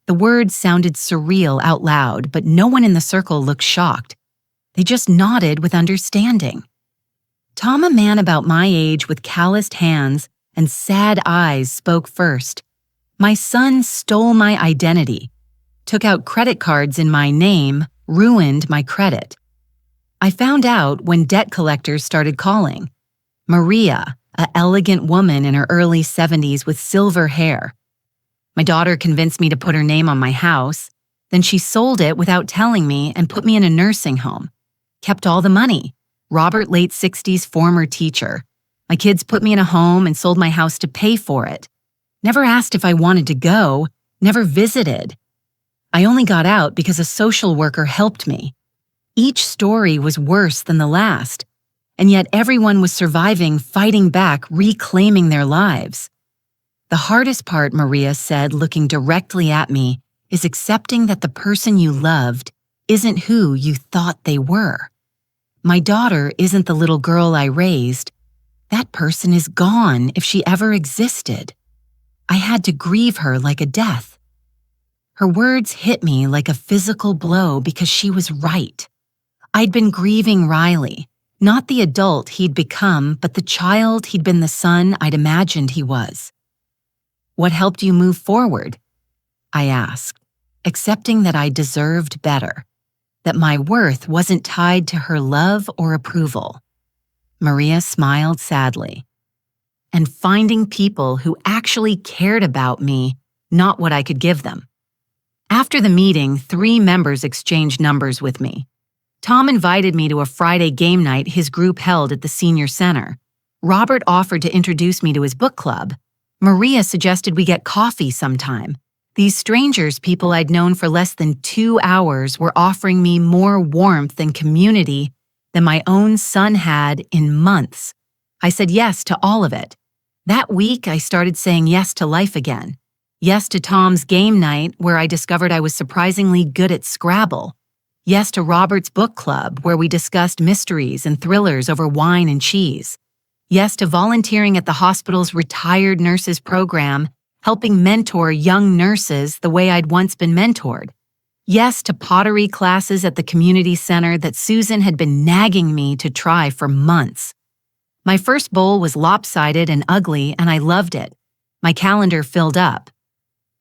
S1: The words sounded surreal out loud, but no one in the circle looked shocked. They just nodded with understanding. Tom, a man about my age with calloused hands and sad eyes, spoke first. My son stole my identity, took out credit cards in my name, ruined my credit. I found out when debt collectors started calling. Maria, an elegant woman in her early 70s with silver hair. My daughter convinced me to put her name on my house. Then she sold it without telling me and put me in a nursing home. Kept all the money. Robert, late 60s, former teacher. My kids put me in a home and sold my house to pay for it. Never asked if I wanted to go, never visited. I only got out because a social worker helped me. Each story was worse than the last, and yet everyone was surviving, fighting back, reclaiming their lives. The hardest part, Maria said, looking directly at me, is accepting that the person you loved isn't who you thought they were. My daughter isn't the little girl I raised. That person is gone if she ever existed. I had to grieve her like a death. Her words hit me like a physical blow because she was right. I'd been grieving Riley, not the adult he'd become, but the child he'd been the son I'd imagined he was. What helped you move forward? I asked, accepting that I deserved better, that my worth wasn't tied to her love or approval. Maria smiled sadly. And finding people who actually cared about me, not what I could give them. After the meeting, 3 members exchanged numbers with me. Tom invited me to a Friday game night his group held at the senior center. Robert offered to introduce me to his book club. Maria suggested we get coffee sometime. These strangers, people I'd known for less than 2 hours, were offering me more warmth and community than my own son had in months. I said yes to all of it. That week, I started saying yes to life again. Yes to Tom's game night, where I discovered I was surprisingly good at Scrabble. Yes to Robert's book club, where we discussed mysteries and thrillers over wine and cheese. Yes to volunteering at the hospital's retired nurses program, helping mentor young nurses the way I'd once been mentored. Yes to pottery classes at the community center that Susan had been nagging me to try for months. My first bowl was lopsided and ugly, and I loved it. My calendar filled up.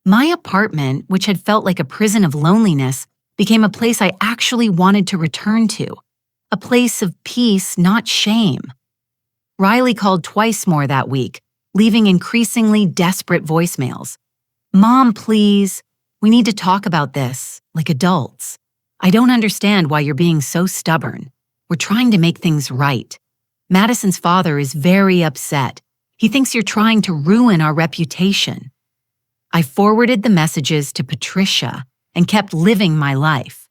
S1: My apartment, which had felt like a prison of loneliness, became a place I actually wanted to return to. A place of peace, not shame. Riley called twice more that week, leaving increasingly desperate voicemails. "Mom, please. We need to talk about this, like adults. I don't understand why you're being so stubborn. We're trying to make things right. Madison's father is very upset. He thinks you're trying to ruin our reputation." I forwarded the messages to Patricia and kept living my life.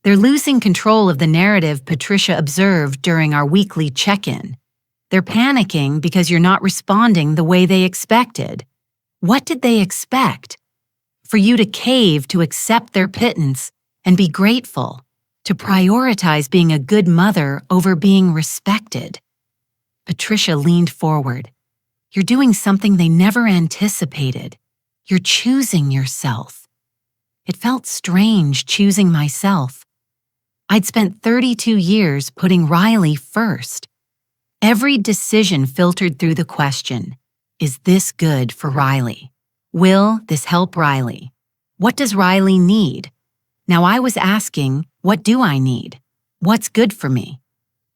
S1: They're losing control of the narrative Patricia observed during our weekly check-in. They're panicking because you're not responding the way they expected. What did they expect? For you to cave to accept their pittance and be grateful, to prioritize being a good mother over being respected. Patricia leaned forward. You're doing something they never anticipated. You're choosing yourself. It felt strange choosing myself. I'd spent 32 years putting Riley first. Every decision filtered through the question, is this good for Riley? Will this help Riley? What does Riley need? Now I was asking, what do I need? What's good for me?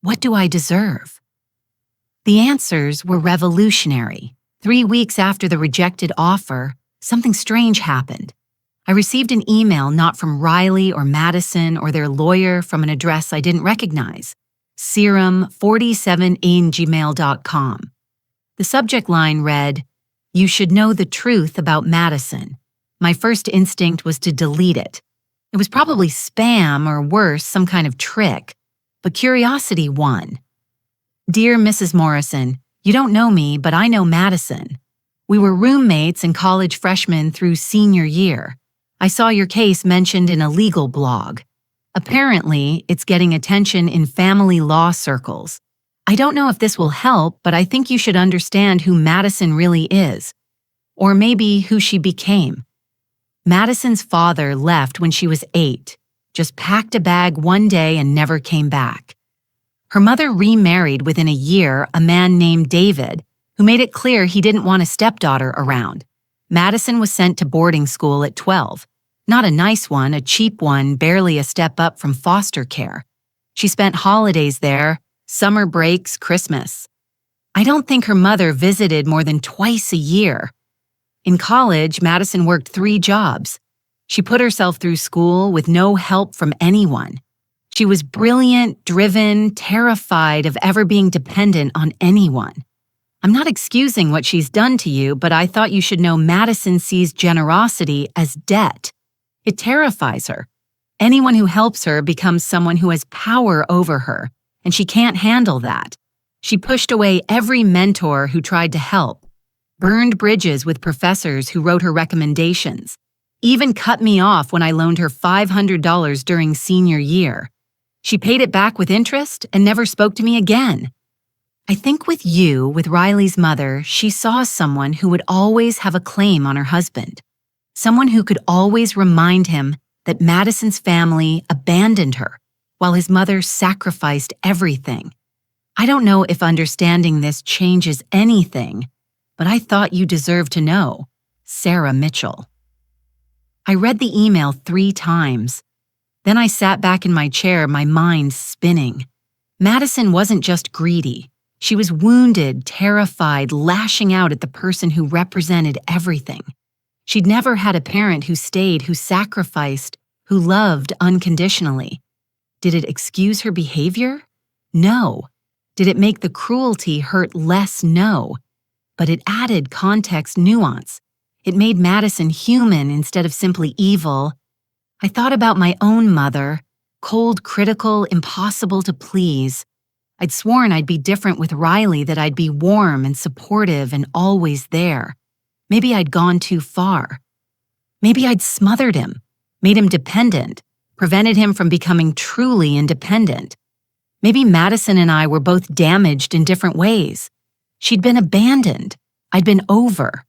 S1: What do I deserve? The answers were revolutionary. 3 weeks after the rejected offer, something strange happened. I received an email not from Riley or Madison or their lawyer from an address I didn't recognize, serum47@gmail.com. The subject line read, "You should know the truth about Madison." My first instinct was to delete it. It was probably spam or worse, some kind of trick, but curiosity won. "Dear Mrs. Morrison, you don't know me, but I know Madison. We were roommates and college freshmen through senior year. I saw your case mentioned in a legal blog. Apparently, it's getting attention in family law circles. I don't know if this will help, but I think you should understand who Madison really is, or maybe who she became. Madison's father left when she was 8, just packed a bag one day and never came back. Her mother remarried within a year a man named David, who made it clear he didn't want a stepdaughter around. Madison was sent to boarding school at 12. Not a nice one, a cheap one, barely a step up from foster care. She spent holidays there, summer breaks, Christmas. I don't think her mother visited more than twice a year. In college, Madison worked 3 jobs. She put herself through school with no help from anyone. She was brilliant, driven, terrified of ever being dependent on anyone. I'm not excusing what she's done to you, but I thought you should know Madison sees generosity as debt. It terrifies her. Anyone who helps her becomes someone who has power over her, and she can't handle that. She pushed away every mentor who tried to help, burned bridges with professors who wrote her recommendations, even cut me off when I loaned her $500 during senior year. She paid it back with interest and never spoke to me again. I think with Riley's mother, she saw someone who would always have a claim on her husband. Someone who could always remind him that Madison's family abandoned her while his mother sacrificed everything. I don't know if understanding this changes anything, but I thought you deserved to know. Sarah Mitchell. I read the email 3 times. Then I sat back in my chair, my mind spinning. Madison wasn't just greedy. She was wounded, terrified, lashing out at the person who represented everything. She'd never had a parent who stayed, who sacrificed, who loved unconditionally. Did it excuse her behavior? No. Did it make the cruelty hurt less? No. But it added context, nuance. It made Madison human instead of simply evil. I thought about my own mother, cold, critical, impossible to please. I'd sworn I'd be different with Riley, that I'd be warm and supportive and always there. Maybe I'd gone too far. Maybe I'd smothered him, made him dependent, prevented him from becoming truly independent. Maybe Madison and I were both damaged in different ways. She'd been abandoned. I'd been over.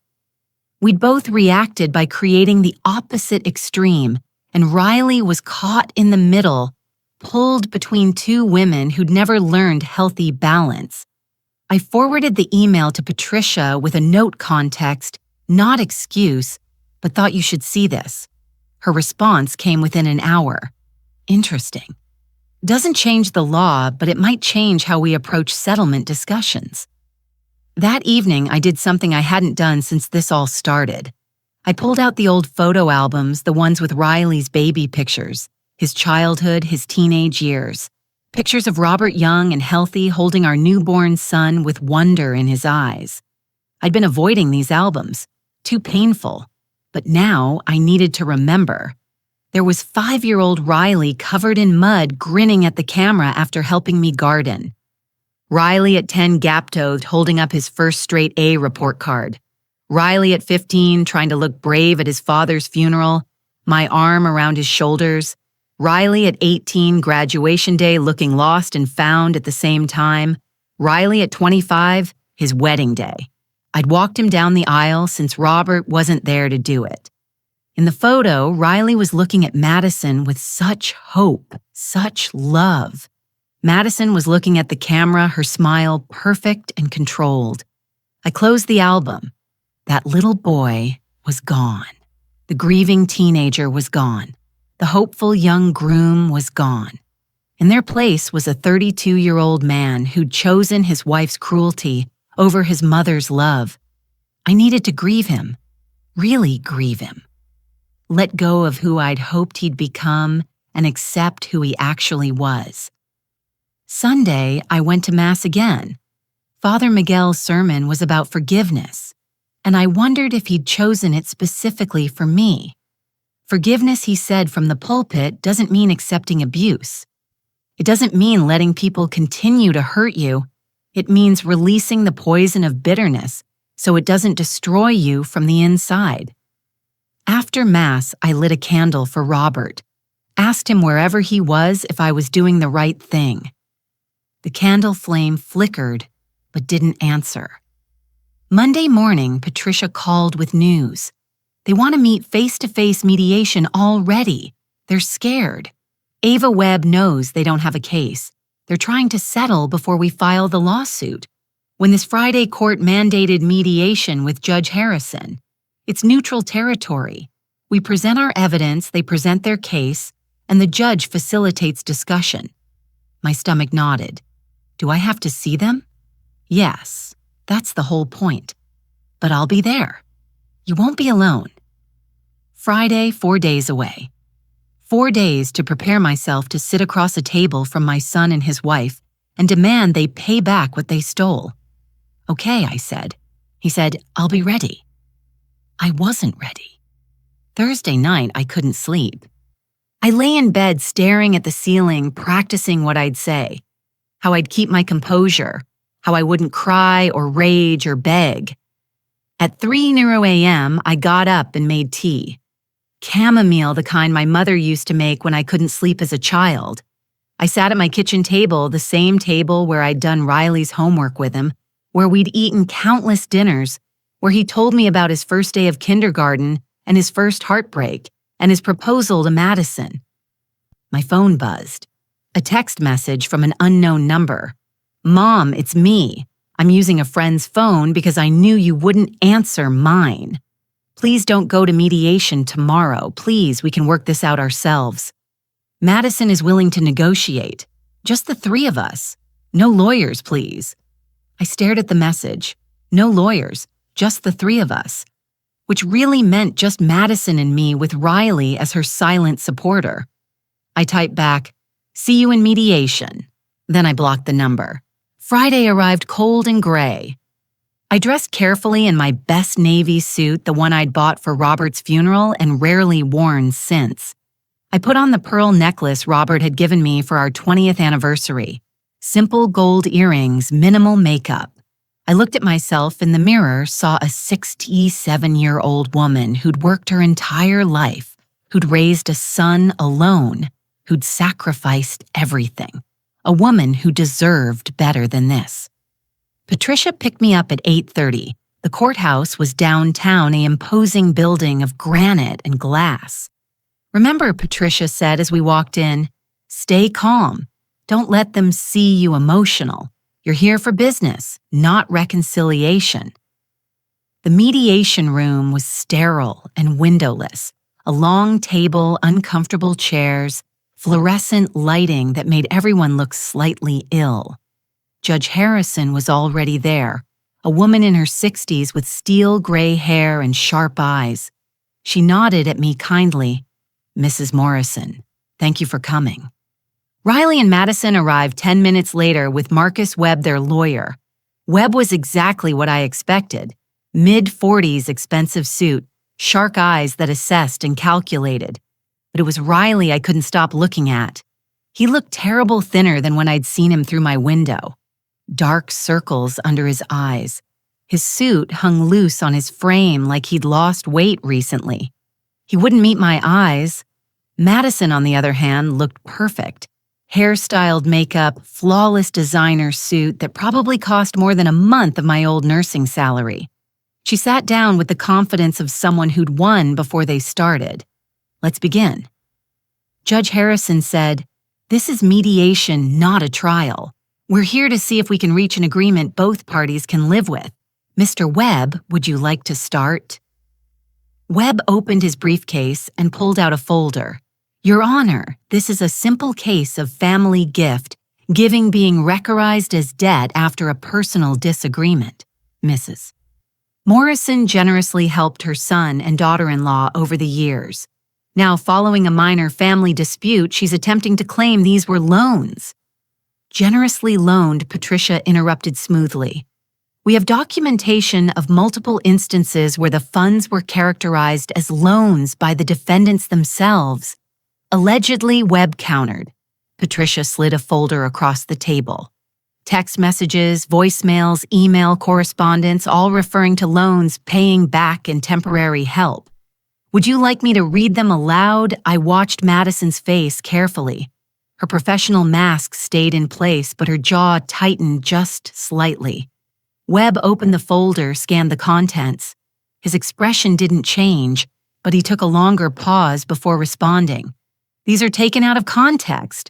S1: We'd both reacted by creating the opposite extreme, and Riley was caught in the middle, pulled between 2 women who'd never learned healthy balance. I forwarded the email to Patricia with a note context, not excuse, but thought you should see this. Her response came within an hour. Interesting. Doesn't change the law, but it might change how we approach settlement discussions. That evening, I did something I hadn't done since this all started. I pulled out the old photo albums, the ones with Riley's baby pictures, his childhood, his teenage years. Pictures of Robert young and healthy, holding our newborn son with wonder in his eyes. I'd been avoiding these albums, too painful, but now I needed to remember. There was 5-year-old Riley covered in mud, grinning at the camera after helping me garden. Riley at 10 gap-toothed, holding up his first straight A report card. Riley at 15 trying to look brave at his father's funeral, my arm around his shoulders. Riley at 18 graduation day looking lost and found at the same time. Riley at 25, his wedding day. I'd walked him down the aisle since Robert wasn't there to do it. In the photo, Riley was looking at Madison with such hope, such love. Madison was looking at the camera, her smile perfect and controlled. I closed the album. That little boy was gone. The grieving teenager was gone. The hopeful young groom was gone. In their place was a 32-year-old man who'd chosen his wife's cruelty over his mother's love. I needed to grieve him, really grieve him. Let go of who I'd hoped he'd become and accept who he actually was. Sunday, I went to Mass again. Father Miguel's sermon was about forgiveness, and I wondered if he'd chosen it specifically for me. Forgiveness, he said from the pulpit, doesn't mean accepting abuse. It doesn't mean letting people continue to hurt you. It means releasing the poison of bitterness so it doesn't destroy you from the inside. After Mass, I lit a candle for Robert, asked him wherever he was if I was doing the right thing. The candle flame flickered, but didn't answer. Monday morning, Patricia called with news. They want to meet face-to-face mediation already. They're scared. Ava Webb knows they don't have a case. They're trying to settle before we file the lawsuit. When this Friday court mandated mediation with Judge Harrison, it's neutral territory. We present our evidence, they present their case, and the judge facilitates discussion. My stomach nodded. Do I have to see them? Yes, that's the whole point. But I'll be there. You won't be alone. Friday, 4 days away. 4 days to prepare myself to sit across a table from my son and his wife and demand they pay back what they stole. Okay, I said. He said, I'll be ready. I wasn't ready. Thursday night, I couldn't sleep. I lay in bed staring at the ceiling, practicing what I'd say, how I'd keep my composure, how I wouldn't cry or rage or beg. At 3:00 a.m., I got up and made tea. Chamomile, the kind my mother used to make when I couldn't sleep as a child. I sat at my kitchen table, the same table where I'd done Riley's homework with him, where we'd eaten countless dinners, where he told me about his first day of kindergarten and his first heartbreak and his proposal to Madison. My phone buzzed. A text message from an unknown number. Mom, it's me. I'm using a friend's phone because I knew you wouldn't answer mine. Please don't go to mediation tomorrow. Please, we can work this out ourselves. Madison is willing to negotiate. Just the three of us. No lawyers, please. I stared at the message. No lawyers, just the three of us. Which really meant just Madison and me with Riley as her silent supporter. I typed back, see you in mediation. Then I blocked the number. Friday arrived cold and gray. I dressed carefully in my best navy suit, the one I'd bought for Robert's funeral and rarely worn since. I put on the pearl necklace Robert had given me for our 20th anniversary. Simple gold earrings, minimal makeup. I looked at myself in the mirror, saw a 67-year-old woman who'd worked her entire life, who'd raised a son alone, who'd sacrificed everything. A woman who deserved better than this. Patricia picked me up at 8:30. The courthouse was downtown, an imposing building of granite and glass. Remember, Patricia said as we walked in, stay calm. Don't let them see you emotional. You're here for business, not reconciliation. The mediation room was sterile and windowless. A long table, uncomfortable chairs, fluorescent lighting that made everyone look slightly ill. Judge Harrison was already there, a woman in her 60s with steel gray hair and sharp eyes. She nodded at me kindly. Mrs. Morrison, thank you for coming. Riley and Madison arrived 10 minutes later with Marcus Webb, their lawyer. Webb was exactly what I expected. Mid-40s expensive suit, shark eyes that assessed and calculated. But it was Riley I couldn't stop looking at. He looked terrible thinner than when I'd seen him through my window. Dark circles under his eyes. His suit hung loose on his frame like he'd lost weight recently. He wouldn't meet my eyes. Madison, on the other hand, looked perfect. Hairstyled makeup, flawless designer suit that probably cost more than a month of my old nursing salary. She sat down with the confidence of someone who'd won before they started. Let's begin. Judge Harrison said, this is mediation, not a trial. We're here to see if we can reach an agreement both parties can live with. Mr. Webb, would you like to start? Webb opened his briefcase and pulled out a folder. Your Honor, this is a simple case of family gift, giving being recognized as debt after a personal disagreement. Mrs. Morrison generously helped her son and daughter-in-law over the years. Now, following a minor family dispute, she's attempting to claim these were loans. Generously loaned, Patricia interrupted smoothly. We have documentation of multiple instances where the funds were characterized as loans by the defendants themselves. Allegedly, Webb countered. Patricia slid a folder across the table. Text messages, voicemails, email correspondence, all referring to loans paying back and temporary help. Would you like me to read them aloud? I watched Madison's face carefully. Her professional mask stayed in place, but her jaw tightened just slightly. Webb opened the folder, scanned the contents. His expression didn't change, but he took a longer pause before responding. These are taken out of context.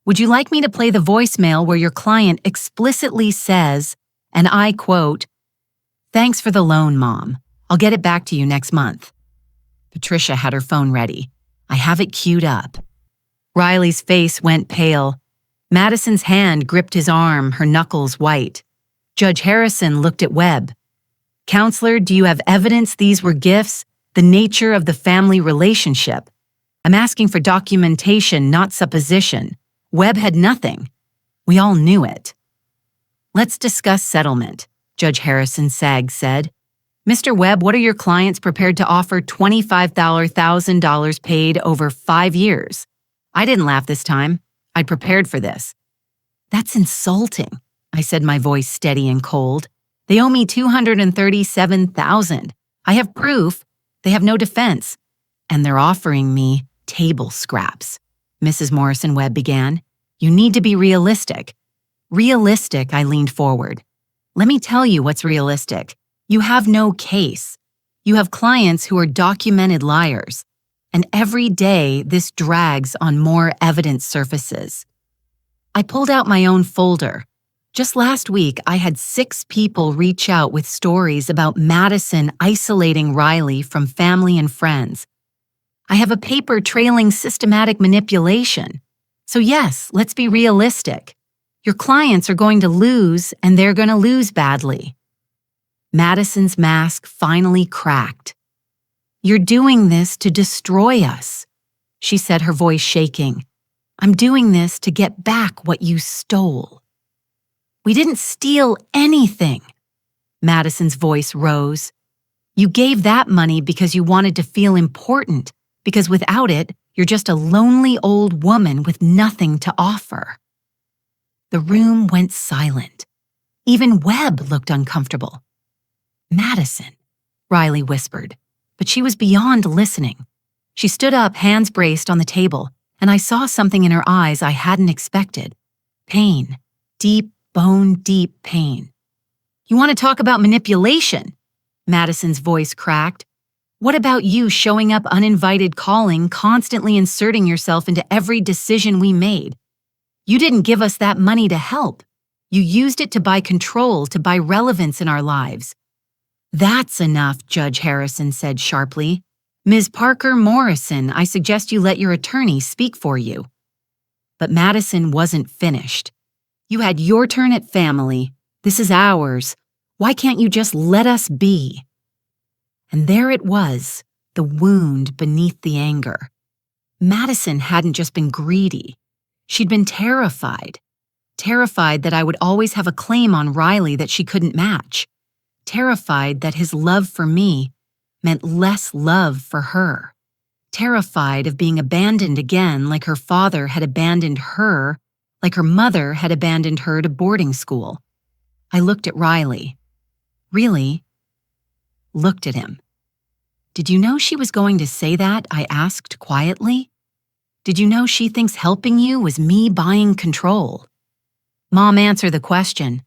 S1: Would you like me to play the voicemail where your client explicitly says, and I quote, "Thanks for the loan, Mom. I'll get it back to you next month." Patricia had her phone ready. I have it queued up. Riley's face went pale. Madison's hand gripped his arm, her knuckles white. Judge Harrison looked at Webb. Counselor, do you have evidence these were gifts? The nature of the family relationship? I'm asking for documentation, not supposition. Webb had nothing. We all knew it. Let's discuss settlement, Judge Harrison said. Mr. Webb, what are your clients prepared to offer $25,000 paid over 5 years? I didn't laugh this time. I'd prepared for this. That's insulting, I said, my voice steady and cold. They owe me $237,000. I have proof. They have no defense. And they're offering me table scraps. Mrs. Morrison Webb began. You need to be realistic. Realistic, I leaned forward. Let me tell you what's realistic. You have no case. You have clients who are documented liars. And every day, this drags on more evidence surfaces. I pulled out my own folder. Just last week, I had 6 people reach out with stories about Madison isolating Riley from family and friends. I have a paper trailing systematic manipulation. So yes, let's be realistic. Your clients are going to lose, and they're going to lose badly. Madison's mask finally cracked. You're doing this to destroy us, she said, her voice shaking. I'm doing this to get back what you stole. We didn't steal anything. Madison's voice rose. You gave that money because you wanted to feel important, because without it, you're just a lonely old woman with nothing to offer. The room went silent. Even Webb looked uncomfortable. Madison, Riley whispered, but she was beyond listening. She stood up, hands braced on the table, and I saw something in her eyes I hadn't expected. Pain, deep, bone-deep pain. You want to talk about manipulation? Madison's voice cracked. What about you showing up uninvited, calling, constantly inserting yourself into every decision we made? You didn't give us that money to help. You used it to buy control, to buy relevance in our lives. That's enough, Judge Harrison said sharply. Ms. Parker Morrison, I suggest you let your attorney speak for you. But Madison wasn't finished. You had your turn at family. This is ours. Why can't you just let us be? And there it was, the wound beneath the anger. Madison hadn't just been greedy. She'd been terrified. Terrified that I would always have a claim on Riley that she couldn't match. Terrified that his love for me meant less love for her. Terrified of being abandoned again like her father had abandoned her, like her mother had abandoned her to boarding school. I looked at Riley. Really? Looked at him. Did you know she was going to say that? I asked quietly. Did you know she thinks helping you was me buying control? Mom, answer the question.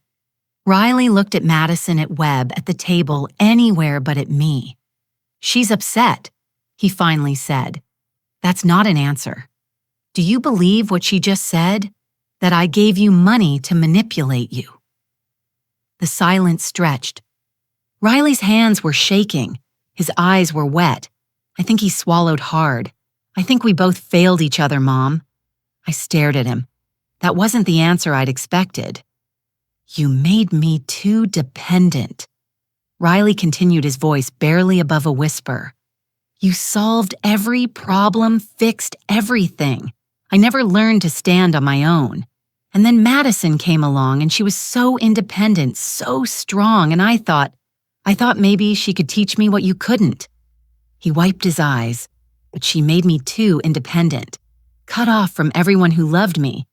S1: Riley looked at Madison, at Webb, at the table, anywhere but at me. She's upset, he finally said. That's not an answer. Do you believe what she just said? That I gave you money to manipulate you? The silence stretched. Riley's hands were shaking. His eyes were wet. I think he swallowed hard. I think we both failed each other, Mom. I stared at him. That wasn't the answer I'd expected. You made me too dependent. Riley continued, his voice barely above a whisper. You solved every problem, fixed everything. I never learned to stand on my own. And then Madison came along and she was so independent, so strong, and I thought maybe she could teach me what you couldn't. He wiped his eyes, but she made me too independent, cut off from everyone who loved me.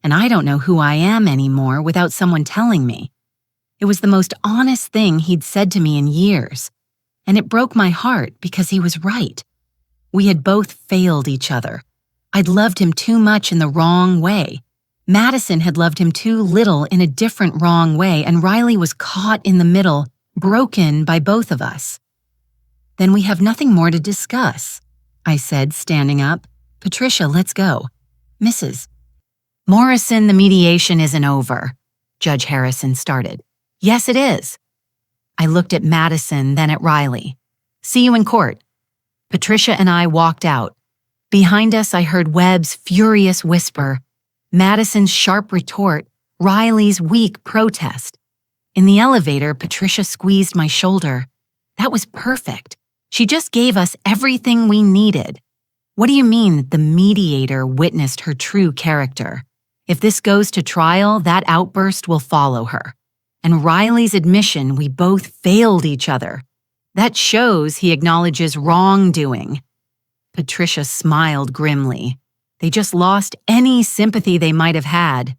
S1: And I don't know who I am anymore without someone telling me. It was the most honest thing he'd said to me in years, and it broke my heart because he was right. We had both failed each other. I'd loved him too much in the wrong way. Madison had loved him too little in a different wrong way, and Riley was caught in the middle, broken by both of us. Then we have nothing more to discuss, I said, standing up. Patricia, let's go. Mrs. Morrison, the mediation isn't over, Judge Harrison started. Yes, it is. I looked at Madison, then at Riley. See you in court. Patricia and I walked out. Behind us, I heard Webb's furious whisper, Madison's sharp retort, Riley's weak protest. In the elevator, Patricia squeezed my shoulder. That was perfect. She just gave us everything we needed. What do you mean the mediator witnessed her true character? If this goes to trial, that outburst will follow her. And Riley's admission we both failed each other. That shows he acknowledges wrongdoing. Patricia smiled grimly. They just lost any sympathy they might have had.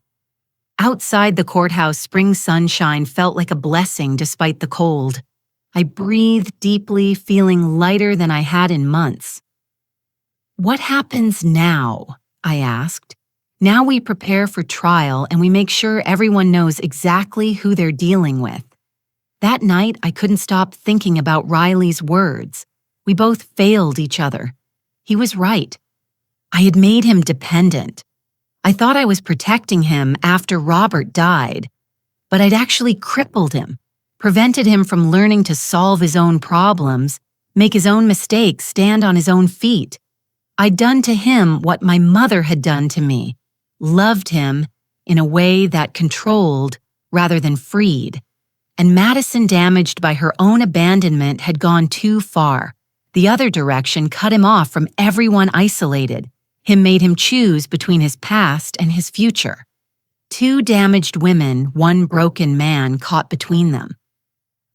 S1: Outside the courthouse, spring sunshine felt like a blessing despite the cold. I breathed deeply, feeling lighter than I had in months. What happens now? I asked. Now we prepare for trial and we make sure everyone knows exactly who they're dealing with. That night, I couldn't stop thinking about Riley's words. We both failed each other. He was right. I had made him dependent. I thought I was protecting him after Robert died, but I'd actually crippled him, prevented him from learning to solve his own problems, make his own mistakes, stand on his own feet. I'd done to him what my mother had done to me, loved him in a way that controlled rather than freed. And Madison, damaged by her own abandonment, had gone too far. The other direction cut him off from everyone isolated. Him made him choose between his past and his future. Two damaged women, one broken man caught between them.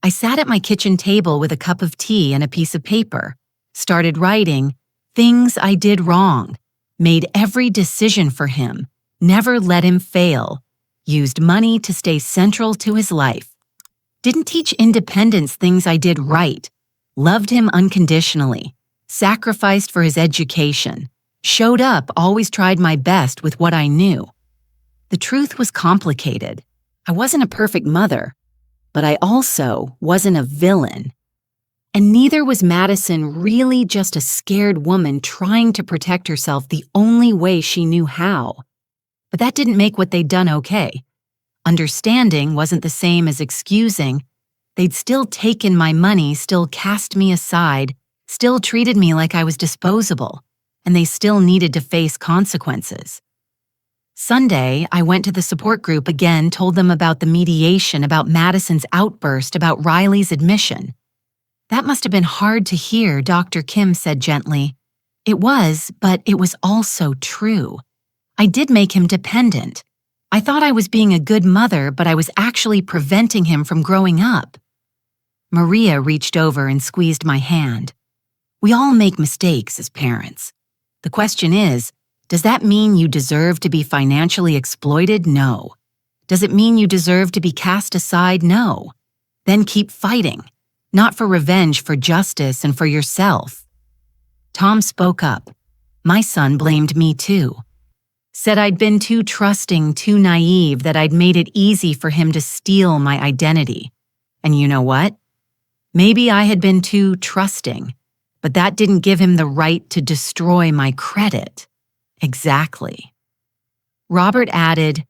S1: I sat at my kitchen table with a cup of tea and a piece of paper, started writing things I did wrong, made every decision for him, never let him fail, used money to stay central to his life. Didn't teach independence things I did right, loved him unconditionally, sacrificed for his education, showed up, always tried my best with what I knew. The truth was complicated. I wasn't a perfect mother, but I also wasn't a villain. And neither was Madison really just a scared woman trying to protect herself the only way she knew how. But that didn't make what they'd done okay. Understanding wasn't the same as excusing. They'd still taken my money, still cast me aside, still treated me like I was disposable, and they still needed to face consequences. Sunday, I went to the support group again, told them about the mediation, about Madison's outburst, about Riley's admission. That must have been hard to hear, Dr. Kim said gently. It was, but it was also true. I did make him dependent. I thought I was being a good mother, but I was actually preventing him from growing up. Maria reached over and squeezed my hand. We all make mistakes as parents. The question is, does that mean you deserve to be financially exploited? No. Does it mean you deserve to be cast aside? No. Then keep fighting. Not for revenge, for justice and for yourself. Tom spoke up. My son blamed me too. Said I'd been too trusting, too naive, that I'd made it easy for him to steal my identity. And you know what? Maybe I had been too trusting, but that didn't give him the right to destroy my credit. Exactly. Robert added,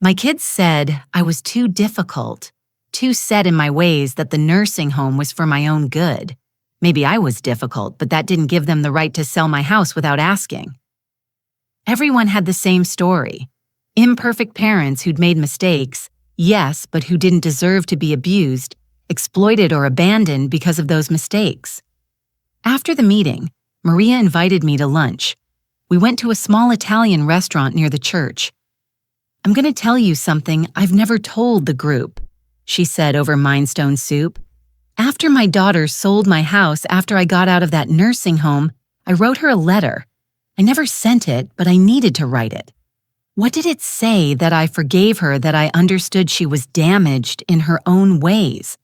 S1: my kids said I was too difficult, too set in my ways, that the nursing home was for my own good. Maybe I was difficult, but that didn't give them the right to sell my house without asking. Everyone had the same story. Imperfect parents who'd made mistakes, yes, but who didn't deserve to be abused, exploited or abandoned because of those mistakes. After the meeting, Maria invited me to lunch. We went to a small Italian restaurant near the church. I'm going to tell you something I've never told the group, she said over Mindstone soup. After my daughter sold my house after I got out of that nursing home, I wrote her a letter. I never sent it, but I needed to write it. What did it say? That I forgave her, that I understood she was damaged in her own ways,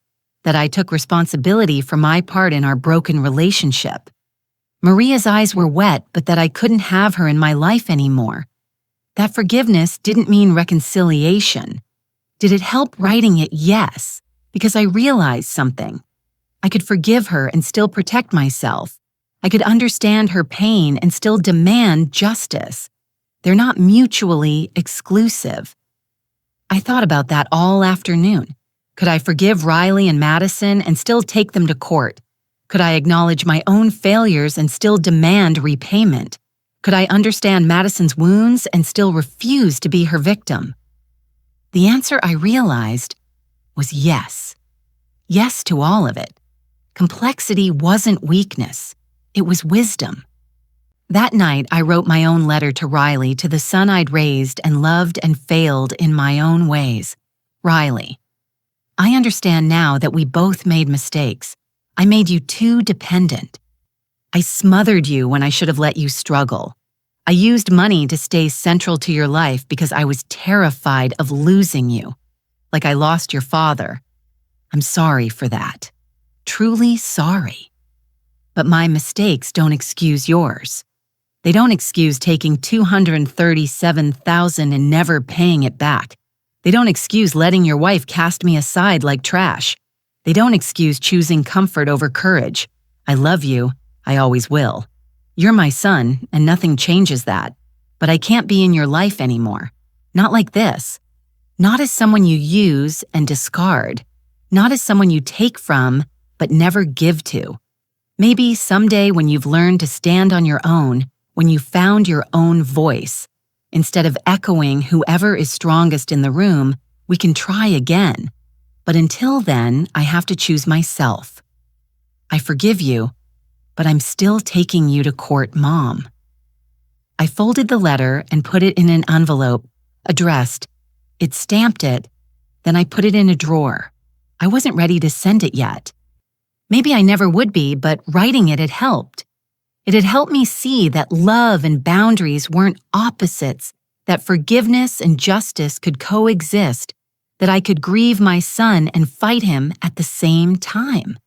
S1: that I took responsibility for my part in our broken relationship. Maria's eyes were wet, but that I couldn't have her in my life anymore. That forgiveness didn't mean reconciliation. Did it help writing it? Yes, because I realized something. I could forgive her and still protect myself. I could understand her pain and still demand justice. They're not mutually exclusive. I thought about that all afternoon. Could I forgive Riley and Madison and still take them to court? Could I acknowledge my own failures and still demand repayment? Could I understand Madison's wounds and still refuse to be her victim? The answer, I realized, was yes. Yes to all of it. Complexity wasn't weakness. It was wisdom. That night, I wrote my own letter to Riley, to the son I'd raised and loved and failed in my own ways. Riley, I understand now that we both made mistakes. I made you too dependent. I smothered you when I should have let you struggle. I used money to stay central to your life because I was terrified of losing you, like I lost your father. I'm sorry for that. Truly sorry. But my mistakes don't excuse yours. They don't excuse taking $237,000 and never paying it back. They don't excuse letting your wife cast me aside like trash. They don't excuse choosing comfort over courage. I love you. I always will. You're my son, and nothing changes that. But I can't be in your life anymore. Not like this. Not as someone you use and discard. Not as someone you take from, but never give to. Maybe someday when you've learned to stand on your own, when you found your own voice, instead of echoing whoever is strongest in the room, we can try again. But until then, I have to choose myself. I forgive you, but I'm still taking you to court, Mom. I folded the letter and put it in an envelope, addressed. It stamped it, then I put it in a drawer. I wasn't ready to send it yet. Maybe I never would be, but writing it had helped. It had helped me see that love and boundaries weren't opposites, that forgiveness and justice could coexist, that I could grieve my son and fight him at the same time.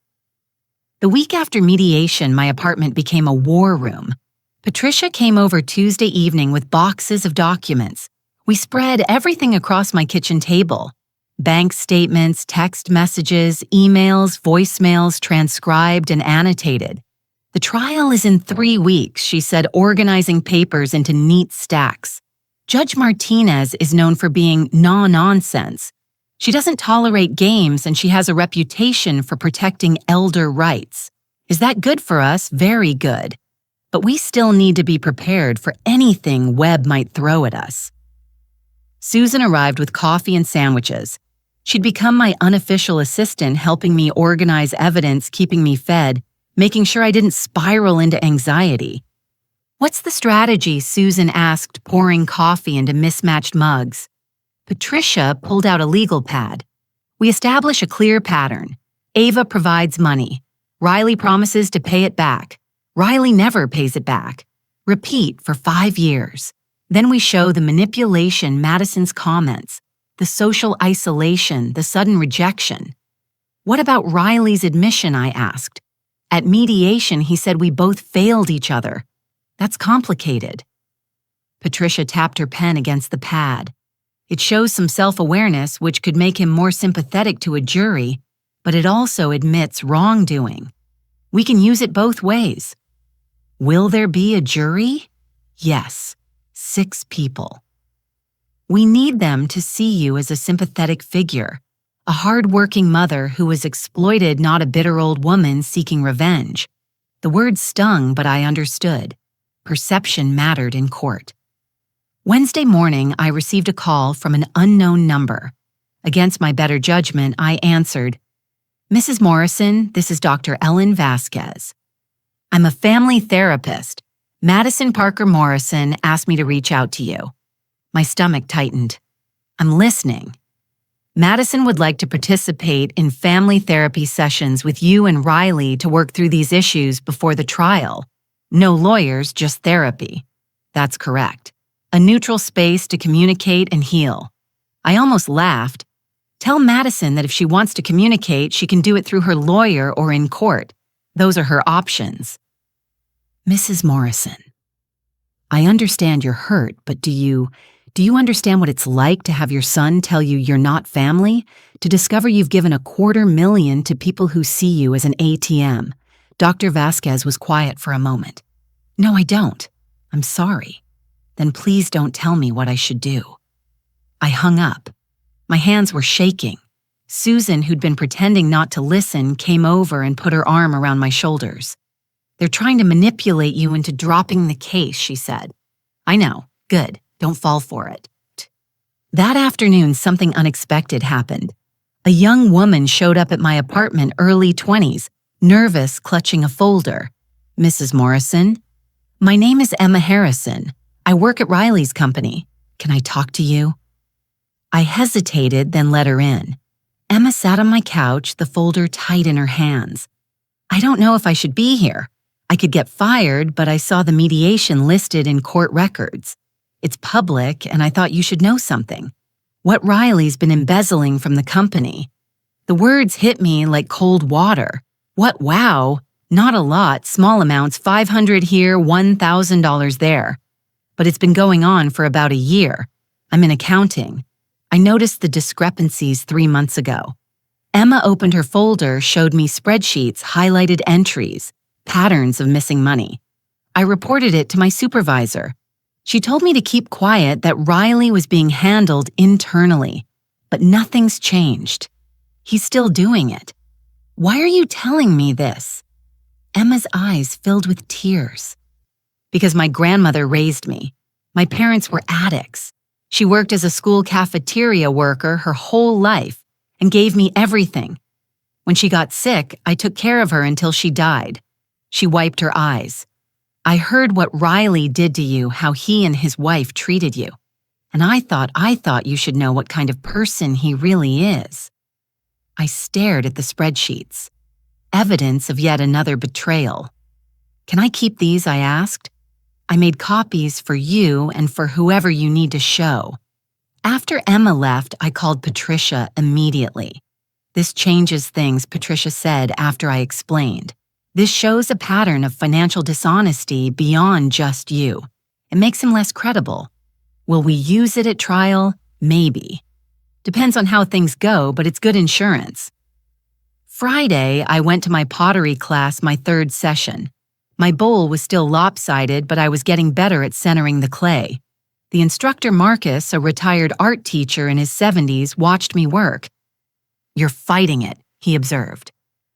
S1: The week after mediation, my apartment became a war room. Patricia came over Tuesday evening with boxes of documents. We spread everything across my kitchen table. Bank statements, text messages, emails, voicemails transcribed and annotated. The trial is in 3 weeks, she said, organizing papers into neat stacks. Judge Martinez is known for being no-nonsense. She doesn't tolerate games and she has a reputation for protecting elder rights. Is that good for us? Very good. But we still need to be prepared for anything Webb might throw at us. Susan arrived with coffee and sandwiches. She'd become my unofficial assistant, helping me organize evidence, keeping me fed, making sure I didn't spiral into anxiety. What's the strategy? Susan asked, pouring coffee into mismatched mugs. Patricia pulled out a legal pad. We establish a clear pattern. Ava provides money. Riley promises to pay it back. Riley never pays it back. Repeat for 5 years. Then we show the manipulation, Madison's comments, the social isolation, the sudden rejection. What about Riley's admission? I asked. At mediation, he said we both failed each other. That's complicated. Patricia tapped her pen against the pad. It shows some self-awareness, which could make him more sympathetic to a jury, but it also admits wrongdoing. We can use it both ways. Will there be a jury? Yes, 6 people. We need them to see you as a sympathetic figure, a hard-working mother who was exploited, not a bitter old woman seeking revenge. The word stung, but I understood. Perception mattered in court. Wednesday morning, I received a call from an unknown number. Against my better judgment, I answered, "Mrs. Morrison, this is Dr. Ellen Vasquez. I'm a family therapist. Madison Parker Morrison asked me to reach out to you." My stomach tightened. I'm listening. Madison would like to participate in family therapy sessions with you and Riley to work through these issues before the trial. No lawyers, just therapy. That's correct. A neutral space to communicate and heal. I almost laughed. Tell Madison that if she wants to communicate, she can do it through her lawyer or in court. Those are her options. Mrs. Morrison, I understand you're hurt, but do you understand what it's like to have your son tell you you're not family? To discover you've given $250,000 to people who see you as an ATM? Dr. Vasquez was quiet for a moment. No, I don't. I'm sorry. Then please don't tell me what I should do. I hung up. My hands were shaking. Susan, who'd been pretending not to listen, came over and put her arm around my shoulders. "They're trying to manipulate you into dropping the case," she said. "I know. Good. Don't fall for it." That afternoon, something unexpected happened. A young woman showed up at my apartment, early 20s, nervous, clutching a folder. "Mrs. Morrison?" "My name is Emma Harrison. I work at Riley's company. Can I talk to you?" I hesitated, then let her in. Emma sat on my couch, the folder tight in her hands. "I don't know if I should be here. I could get fired, but I saw the mediation listed in court records. It's public, and I thought you should know something. What Riley's been embezzling from the company." The words hit me like cold water. What wow? Not a lot, small amounts, $500 here, $1,000 there. But it's been going on for about a year. I'm in accounting. I noticed the discrepancies 3 months ago. Emma opened her folder, showed me spreadsheets, highlighted entries, patterns of missing money. I reported it to my supervisor. She told me to keep quiet, that Riley was being handled internally, but nothing's changed. He's still doing it. "Why are you telling me this?" Emma's eyes filled with tears. "Because my grandmother raised me. My parents were addicts. She worked as a school cafeteria worker her whole life and gave me everything. When she got sick, I took care of her until she died." She wiped her eyes. "I heard what Riley did to you, how he and his wife treated you. And I thought you should know what kind of person he really is." I stared at the spreadsheets. Evidence of yet another betrayal. "Can I keep these?" I asked. "I made copies for you and for whoever you need to show." After Emma left, I called Patricia immediately. "This changes things," Patricia said after I explained. "This shows a pattern of financial dishonesty beyond just you. It makes him less credible. Will we use it at trial? Maybe. Depends on how things go, but it's good insurance." Friday, I went to my pottery class, my 3rd session. My bowl was still lopsided, but I was getting better at centering the clay. The instructor, Marcus, a retired art teacher in his 70s, watched me work. "You're fighting it," he observed.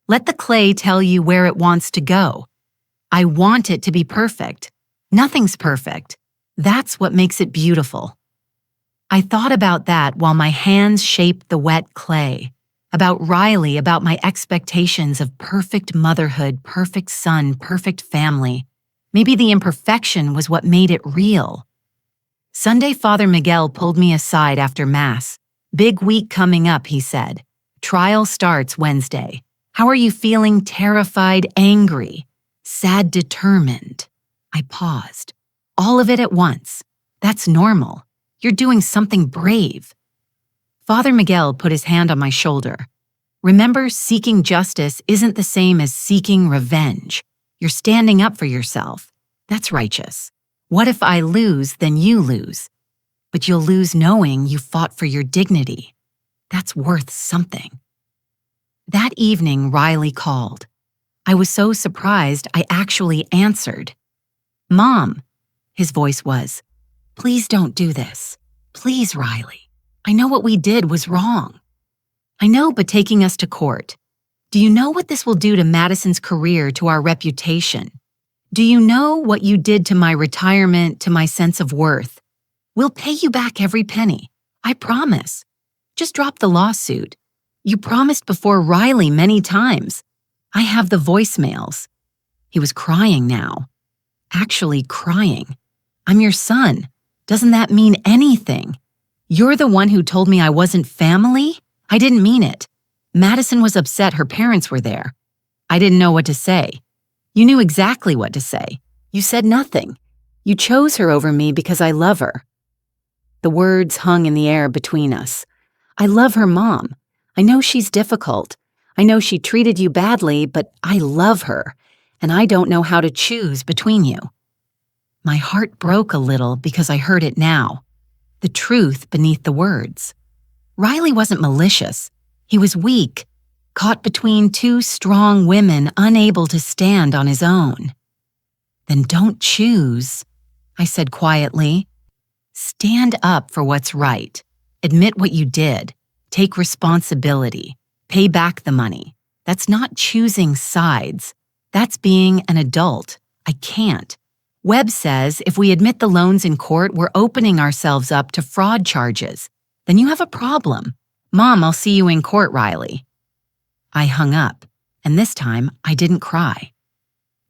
S1: "Let the clay tell you where it wants to go. I want it to be perfect. Nothing's perfect. That's what makes it beautiful." I thought about that while my hands shaped the wet clay. About Riley, about my expectations of perfect motherhood, perfect son, perfect family. Maybe the imperfection was what made it real. Sunday, Father Miguel pulled me aside after Mass. "Big week coming up," he said. "Trial starts Wednesday. How are you feeling? Terrified, angry, sad, determined?" I paused. "All of it at once. That's normal. You're doing something brave." Father Miguel put his hand on my shoulder. "Remember, seeking justice isn't the same as seeking revenge. You're standing up for yourself. That's righteous. What if I lose, then you lose? But you'll lose knowing you fought for your dignity. That's worth something." That evening, Riley called. I was so surprised I actually answered. "Mom," his voice was, "please don't do this. Please, Riley. I know what we did was wrong." "I know, but taking us to court. Do you know what this will do to Madison's career, to our reputation? Do you know what you did to my retirement, to my sense of worth? We'll pay you back every penny. I promise. Just drop the lawsuit. You promised before Riley many times. I have the voicemails." He was crying now. Actually crying. "I'm your son. Doesn't that mean anything? You're the one who told me I wasn't family? I didn't mean it. Madison was upset her parents were there. I didn't know what to say. You knew exactly what to say. You said nothing. You chose her over me because I love her." The words hung in the air between us. "I love her, Mom. I know she's difficult. I know she treated you badly, but I love her, and I don't know how to choose between you." My heart broke a little because I heard it now. The truth beneath the words. Riley wasn't malicious. He was weak, caught between two strong women, unable to stand on his own. "Then don't choose," I said quietly. "Stand up for what's right. Admit what you did. Take responsibility. Pay back the money. That's not choosing sides. That's being an adult. I can't. Webb says if we admit the loans in court, we're opening ourselves up to fraud charges. Then you have a problem. Mom, I'll see you in court, Riley. I hung up, and this time I didn't cry.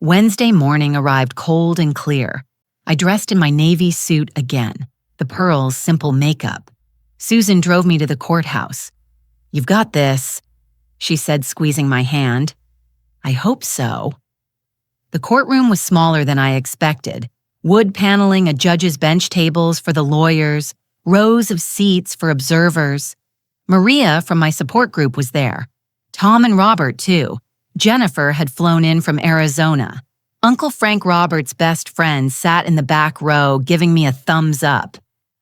S1: Wednesday morning arrived cold and clear. I dressed in my navy suit again, the pearls simple makeup. Susan drove me to the courthouse. "You've got this," she said, squeezing my hand. I hope so. The courtroom was smaller than I expected. Wood paneling a judge's bench tables for the lawyers, rows of seats for observers. Maria from my support group was there. Tom and Robert, too. Jennifer had flown in from Arizona. Uncle Frank Robert's best friend sat in the back row giving me a thumbs up.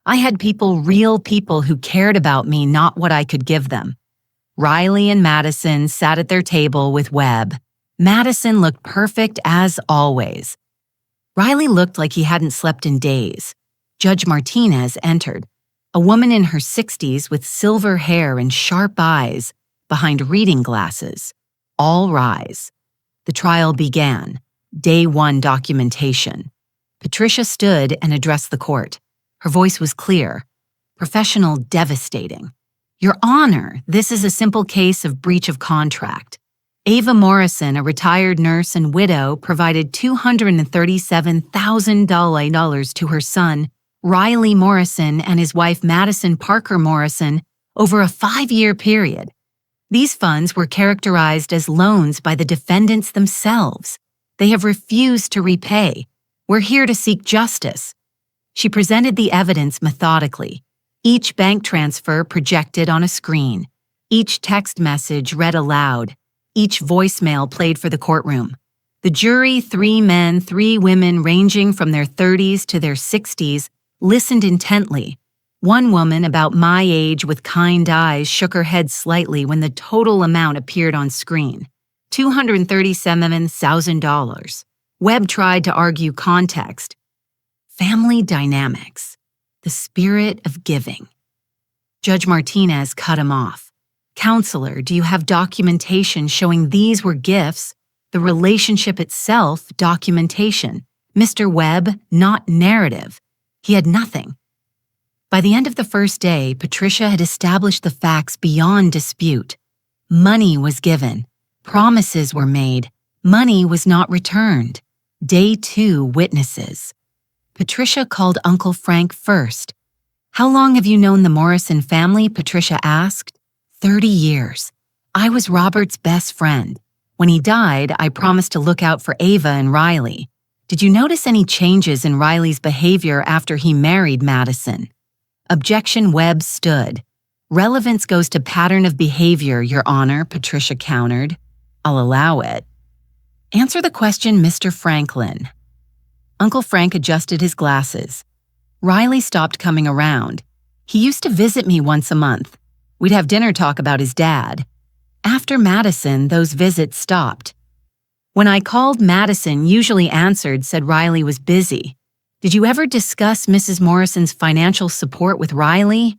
S1: I had people, real people who cared about me, not what I could give them. Riley and Madison sat at their table with Webb. Madison looked perfect as always. Riley looked like he hadn't slept in days. Judge Martinez entered, a woman in her 60s with silver hair and sharp eyes behind reading glasses. All rise. The trial began. Day 1 documentation. Patricia stood and addressed the court. Her voice was clear, professional, devastating. "Your Honor, this is a simple case of breach of contract. Ava Morrison, a retired nurse and widow, provided $237,000 to her son, Riley Morrison, and his wife Madison Parker Morrison over a 5-year period. These funds were characterized as loans by the defendants themselves. They have refused to repay. We're here to seek justice." She presented the evidence methodically. Each bank transfer projected on a screen. Each text message read aloud. Each voicemail played for the courtroom. The jury, 3 men, 3 women ranging from their 30s to their 60s, listened intently. One woman about my age with kind eyes shook her head slightly when the total amount appeared on screen. $237,000. Webb tried to argue context. Family dynamics. The spirit of giving. Judge Martinez cut him off. "Counselor, do you have documentation showing these were gifts? The relationship itself, documentation. Mr. Webb, not narrative." He had nothing. By the end of the first day, Patricia had established the facts beyond dispute. Money was given. Promises were made. Money was not returned. Day 2, witnesses. Patricia called Uncle Frank first. "How long have you known the Morrison family?" Patricia asked. 30 years. I was Robert's best friend. When he died, I promised to look out for Ava and Riley. Did you notice any changes in Riley's behavior after he married Madison? Objection. Webb stood. "Relevance goes to pattern of behavior, Your Honor," Patricia countered. "I'll allow it." "Answer the question, Mr. Franklin." Uncle Frank adjusted his glasses. "Riley stopped coming around. He used to visit me once a month. We'd have dinner talk about his dad. After Madison, those visits stopped. When I called, Madison usually answered, said Riley was busy. Did you ever discuss Mrs. Morrison's financial support with Riley?"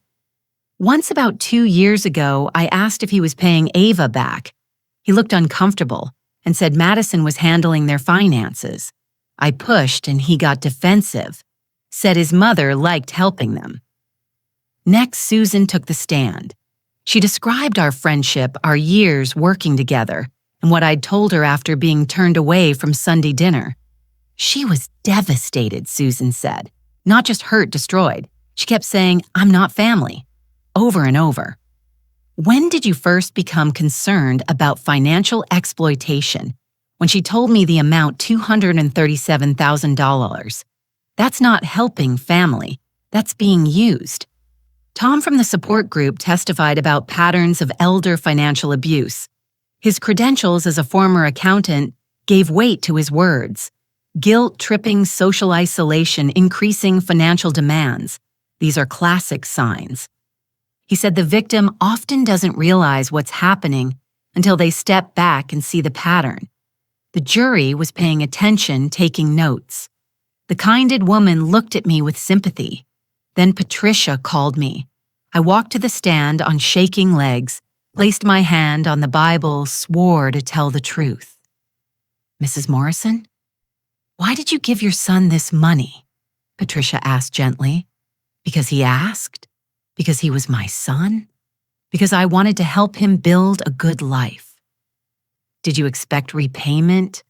S1: "Once about 2 years ago, I asked if he was paying Ava back. He looked uncomfortable and said Madison was handling their finances. I pushed and he got defensive. Said his mother liked helping them." Next, Susan took the stand. She described our friendship, our years working together, and what I'd told her after being turned away from Sunday dinner. She was devastated, Susan said. Not just hurt, destroyed. She kept saying, "I'm not family," over and over. "When did you first become concerned about financial exploitation?" When she told me the amount, $237,000. That's not helping family. That's being used. Tom from the support group testified about patterns of elder financial abuse. His credentials as a former accountant gave weight to his words. Guilt-tripping social isolation, increasing financial demands. These are classic signs. He said the victim often doesn't realize what's happening until they step back and see the pattern. The jury was paying attention, taking notes. The kinded woman looked at me with sympathy. Then Patricia called me. I walked to the stand on shaking legs, placed my hand on the Bible, swore to tell the truth. Mrs. Morrison, why did you give your son this money? Patricia asked gently. Because he asked? Because he was my son? Because I wanted to help him build a good life. Did you expect repayment?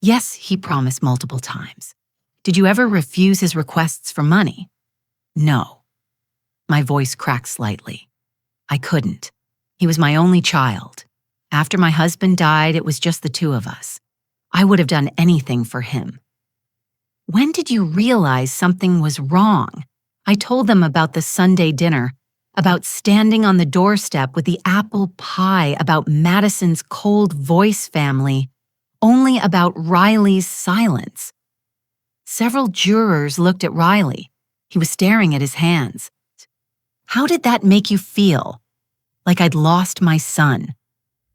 S1: Yes, he promised multiple times. Did you ever refuse his requests for money? No. My voice cracked slightly. I couldn't. He was my only child. After my husband died, it was just the two of us. I would have done anything for him. When did you realize something was wrong? I told them about the Sunday dinner, about standing on the doorstep with the apple pie, about Madison's cold voice family, only about Riley's silence. Several jurors looked at Riley. He was staring at his hands. How did that make you feel? Like I'd lost my son.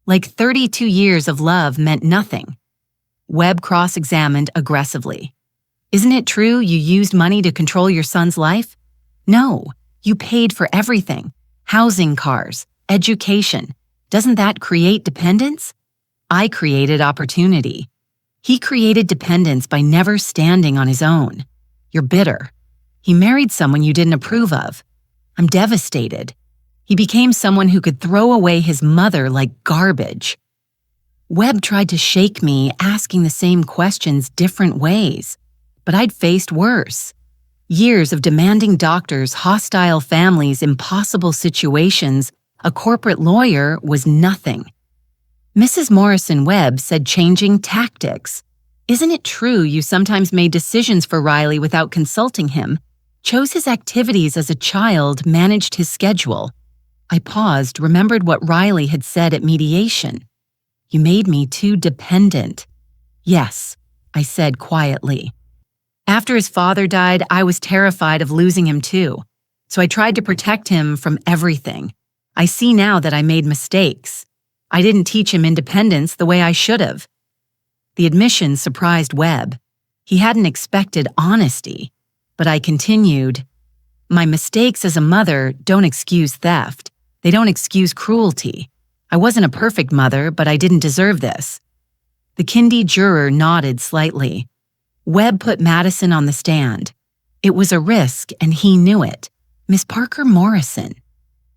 S1: Like 32 years of love meant nothing. Webb cross-examined aggressively. Isn't it true you used money to control your son's life? No, you paid for everything. Housing, cars, education. Doesn't that create dependence? I created opportunity. He created dependence by never standing on his own. You're bitter. He married someone you didn't approve of. I'm devastated. He became someone who could throw away his mother like garbage. Webb tried to shake me, asking the same questions different ways. But I'd faced worse. Years of demanding doctors, hostile families, impossible situations, a corporate lawyer was nothing. Mrs. Morrison Webb said changing tactics. Isn't it true you sometimes made decisions for Riley without consulting him, chose his activities as a child, managed his schedule? I paused, remembered what Riley had said at mediation. You made me too dependent. Yes, I said quietly. After his father died, I was terrified of losing him too, so I tried to protect him from everything. I see now that I made mistakes. I didn't teach him independence the way I should have. The admission surprised Webb. He hadn't expected honesty, but I continued. My mistakes as a mother don't excuse theft. They don't excuse cruelty. I wasn't a perfect mother, but I didn't deserve this. The Kindy juror nodded slightly. Webb put Madison on the stand. It was a risk, and he knew it. Miss Parker Morrison,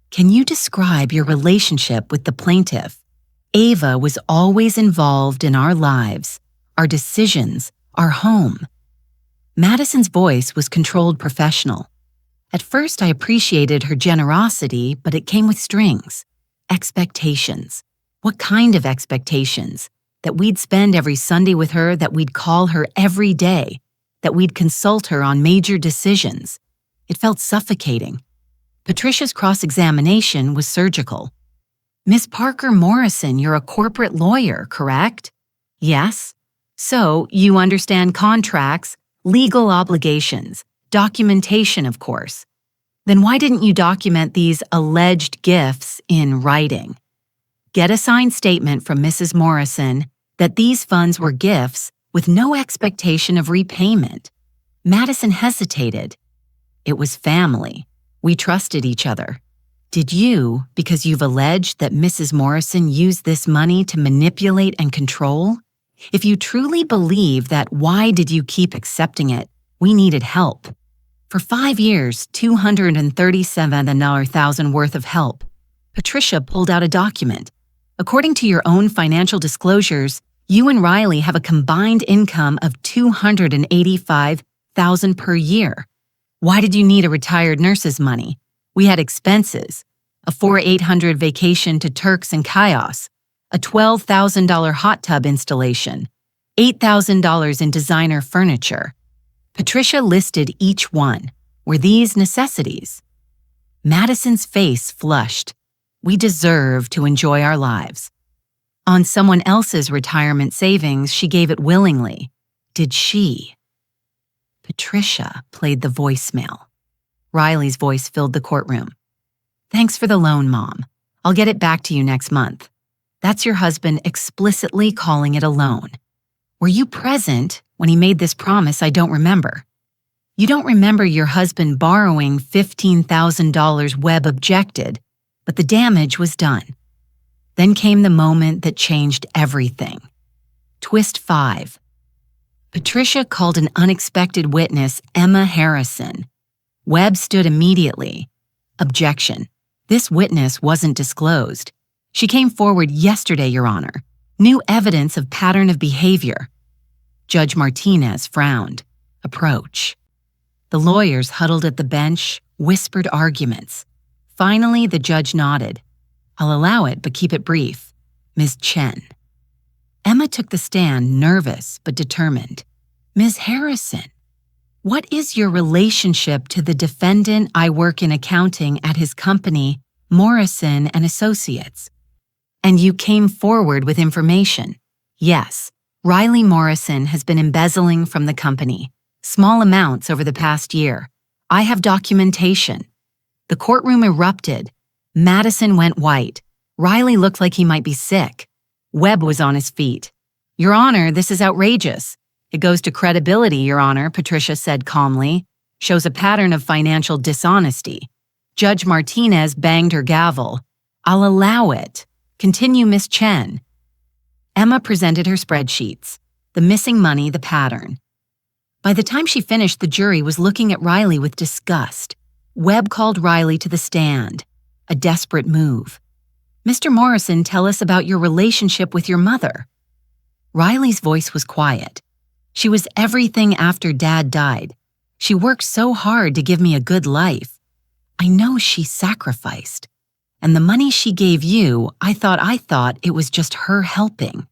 S1: can you describe your relationship with the plaintiff? Ava was always involved in our lives, our decisions, our home. Madison's voice was controlled professional. At first, I appreciated her generosity, but it came with strings. Expectations. What kind of expectations? That we'd spend every Sunday with her, that we'd call her every day, that we'd consult her on major decisions. It felt suffocating. Patricia's cross-examination was surgical. Miss Parker Morrison, you're a corporate lawyer, correct? Yes. So, you understand contracts, legal obligations, documentation, of course. Then why didn't you document these alleged gifts in writing? Get a signed statement from Mrs. Morrison that these funds were gifts with no expectation of repayment. Madison hesitated. It was family. We trusted each other. Did you, because you've alleged that Mrs. Morrison used this money to manipulate and control? If you truly believe that, why did you keep accepting it? We needed help. For 5 years, $237,000 worth of help. Patricia pulled out a document. According to your own financial disclosures, you and Riley have a combined income of $285,000 per year. Why did you need a retired nurse's money? We had expenses, a 4,800 vacation to Turks and Caicos, a $12,000 hot tub installation, $8,000 in designer furniture. Patricia listed each one. Were these necessities? Madison's face flushed. We deserve to enjoy our lives. On someone else's retirement savings, she gave it willingly. Did she? Patricia played the voicemail. Riley's voice filled the courtroom. Thanks for the loan, Mom. I'll get it back to you next month. That's your husband explicitly calling it a loan. Were you present when he made this promise I don't remember? You don't remember your husband borrowing $15,000, Webb objected, but the damage was done. Then came the moment that changed everything. Twist 5. Patricia called an unexpected witness, Emma Harrison. Webb stood immediately. Objection. This witness wasn't disclosed. She came forward yesterday, Your Honor. New evidence of pattern of behavior. Judge Martinez frowned. Approach. The lawyers huddled at the bench, whispered arguments. Finally, the judge nodded. I'll allow it, but keep it brief. Ms. Chen. Emma took the stand, nervous but determined. Ms. Harrison, what is your relationship to the defendant? I work in accounting at his company, Morrison and Associates. And you came forward with information. Yes, Riley Morrison has been embezzling from the company, small amounts over the past year. I have documentation. The courtroom erupted. Madison went white. Riley looked like he might be sick. Webb was on his feet. Your Honor, this is outrageous. It goes to credibility, Your Honor, Patricia said calmly. Shows a pattern of financial dishonesty. Judge Martinez banged her gavel. I'll allow it. Continue, Miss Chen. Emma presented her spreadsheets. The missing money, the pattern. By the time she finished, the jury was looking at Riley with disgust. Webb called Riley to the stand. A desperate move. Mr. Morrison, tell us about your relationship with your mother. Riley's voice was quiet. She was everything after Dad died. She worked so hard to give me a good life. I know she sacrificed. And the money she gave you, I thought it was just her helping.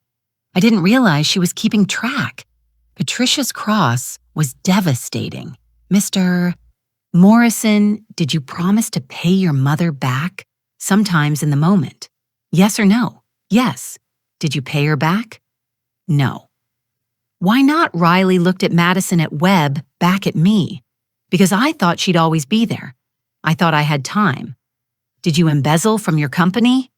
S1: I didn't realize she was keeping track. Patricia's cross was devastating. Mr. Morrison, did you promise to pay your mother back? Sometimes in the moment. Yes or no? Yes. Did you pay her back? No. Why not? Riley looked at Madison, at Webb, back at me. Because I thought she'd always be there. I thought I had time. Did you embezzle from your company?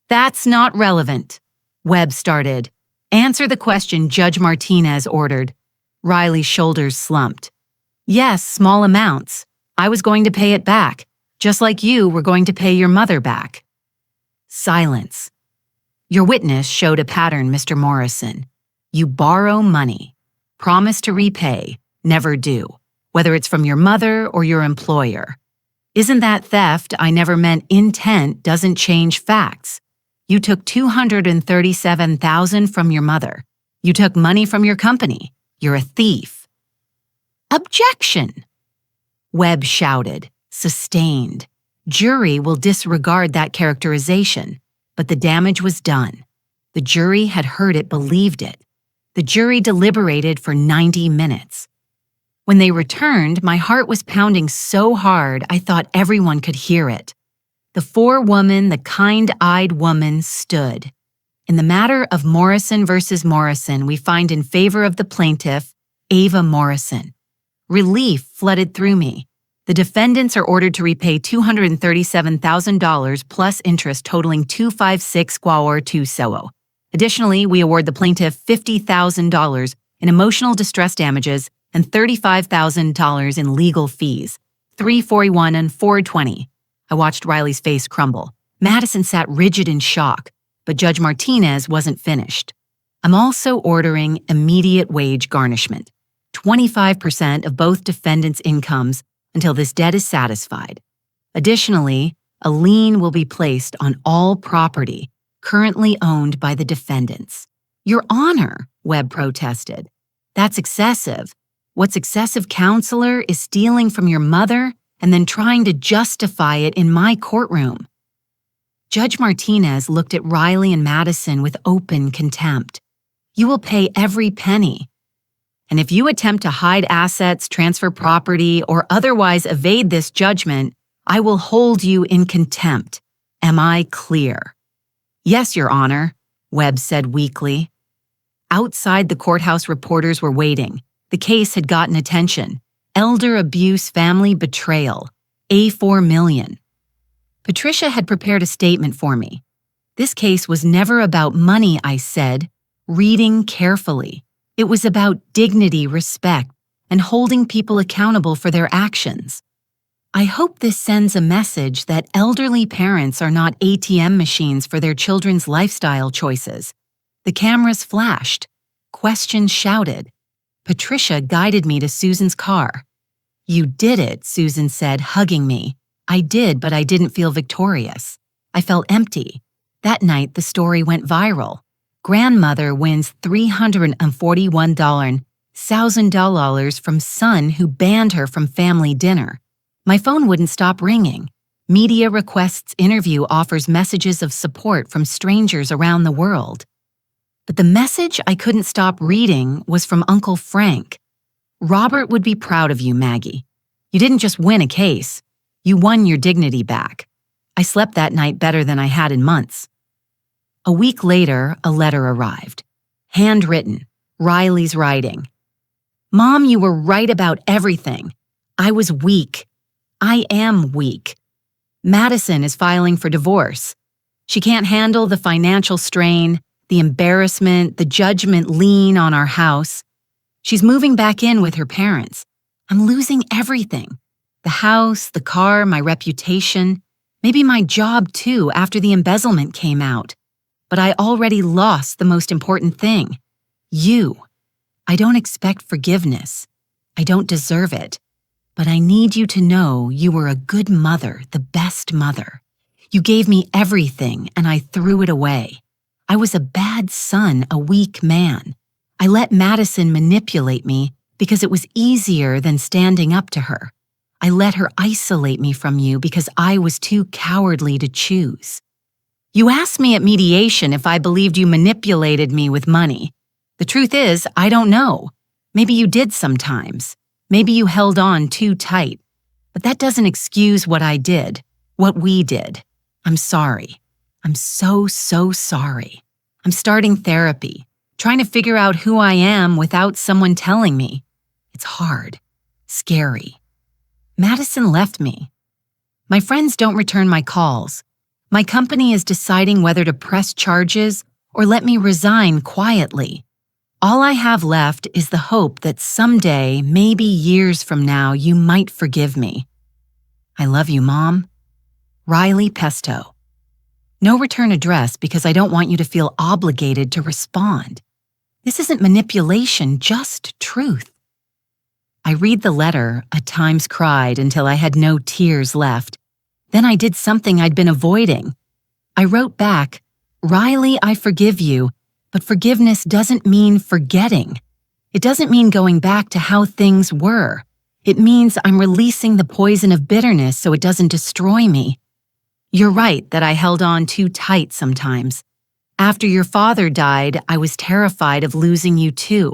S1: That's not relevant. Webb started. Answer the question, Judge Martinez ordered. Riley's shoulders slumped. Yes, small amounts. I was going to pay it back, just like you were going to pay your mother back. Silence. Your witness showed a pattern, Mr. Morrison. You borrow money, promise to repay, never do, whether it's from your mother or your employer. Isn't that theft? I never meant intent doesn't change facts. You took $237,000 from your mother. You took money from your company. You're a thief. Objection! Webb shouted, sustained. Jury will disregard that characterization, but the damage was done. The jury had heard it, believed it. The jury deliberated for 90 minutes. When they returned, my heart was pounding so hard I thought everyone could hear it. The forewoman, the kind-eyed woman, stood. In the matter of Morrison versus Morrison, we find in favor of the plaintiff, Ava Morrison. Relief flooded through me. The defendants are ordered to repay $237,000 plus interest totaling $256,200. Additionally, we award the plaintiff $50,000 in emotional distress damages and $35,000 in legal fees, $341 and $420. I watched Riley's face crumble. Madison sat rigid in shock, but Judge Martinez wasn't finished. I'm also ordering immediate wage garnishment, 25% of both defendants' incomes until this debt is satisfied. Additionally, a lien will be placed on all property currently owned by the defendants. Your Honor, Webb protested. That's excessive. What's excessive, counselor, is stealing from your mother and then trying to justify it in my courtroom. Judge Martinez looked at Riley and Madison with open contempt. You will pay every penny. And if you attempt to hide assets, transfer property, or otherwise evade this judgment, I will hold you in contempt. Am I clear? Yes, Your Honor, Webb said weakly. Outside, the courthouse reporters were waiting. The case had gotten attention. Elder abuse, family betrayal. A4 million. Patricia had prepared a statement for me. This case was never about money, I said, reading carefully. It was about dignity, respect, and holding people accountable for their actions. I hope this sends a message that elderly parents are not ATM machines for their children's lifestyle choices. The cameras flashed. Questions shouted. Patricia guided me to Susan's car. "You did it," Susan said, hugging me. "I did, but I didn't feel victorious. I felt empty." That night, the story went viral. Grandmother wins $341,000 from son who banned her from family dinner. My phone wouldn't stop ringing. Media requests interview offers messages of support from strangers around the world. But the message I couldn't stop reading was from Uncle Frank. "Robert would be proud of you, Maggie. You didn't just win a case. You won your dignity back." I slept that night better than I had in months. A week later, a letter arrived. Handwritten, Riley's writing. "Mom, you were right about everything. I was weak. I am weak. Madison is filing for divorce. She can't handle the financial strain, the embarrassment, the judgment lien on our house. She's moving back in with her parents. I'm losing everything. The house, the car, my reputation, maybe my job too after the embezzlement came out. But I already lost the most important thing. You. I don't expect forgiveness. I don't deserve it. But I need you to know you were a good mother, the best mother. You gave me everything and I threw it away. I was a bad son, a weak man. I let Madison manipulate me because it was easier than standing up to her. I let her isolate me from you because I was too cowardly to choose. You asked me at mediation if I believed you manipulated me with money. The truth is, I don't know. Maybe you did sometimes. Maybe you held on too tight. But that doesn't excuse what I did, what we did. I'm sorry. I'm so sorry. I'm starting therapy, trying to figure out who I am without someone telling me. It's hard, scary. Madison left me. My friends don't return my calls. My company is deciding whether to press charges or let me resign quietly. All I have left is the hope that someday, maybe years from now, you might forgive me. I love you, Mom. Riley Pesto. No return address because I don't want you to feel obligated to respond. This isn't manipulation, just truth. I read the letter, at times cried until I had no tears left. Then I did something I'd been avoiding. I wrote back, "Riley, I forgive you, but forgiveness doesn't mean forgetting. It doesn't mean going back to how things were. It means I'm releasing the poison of bitterness so it doesn't destroy me. You're right that I held on too tight sometimes. After your father died, I was terrified of losing you too.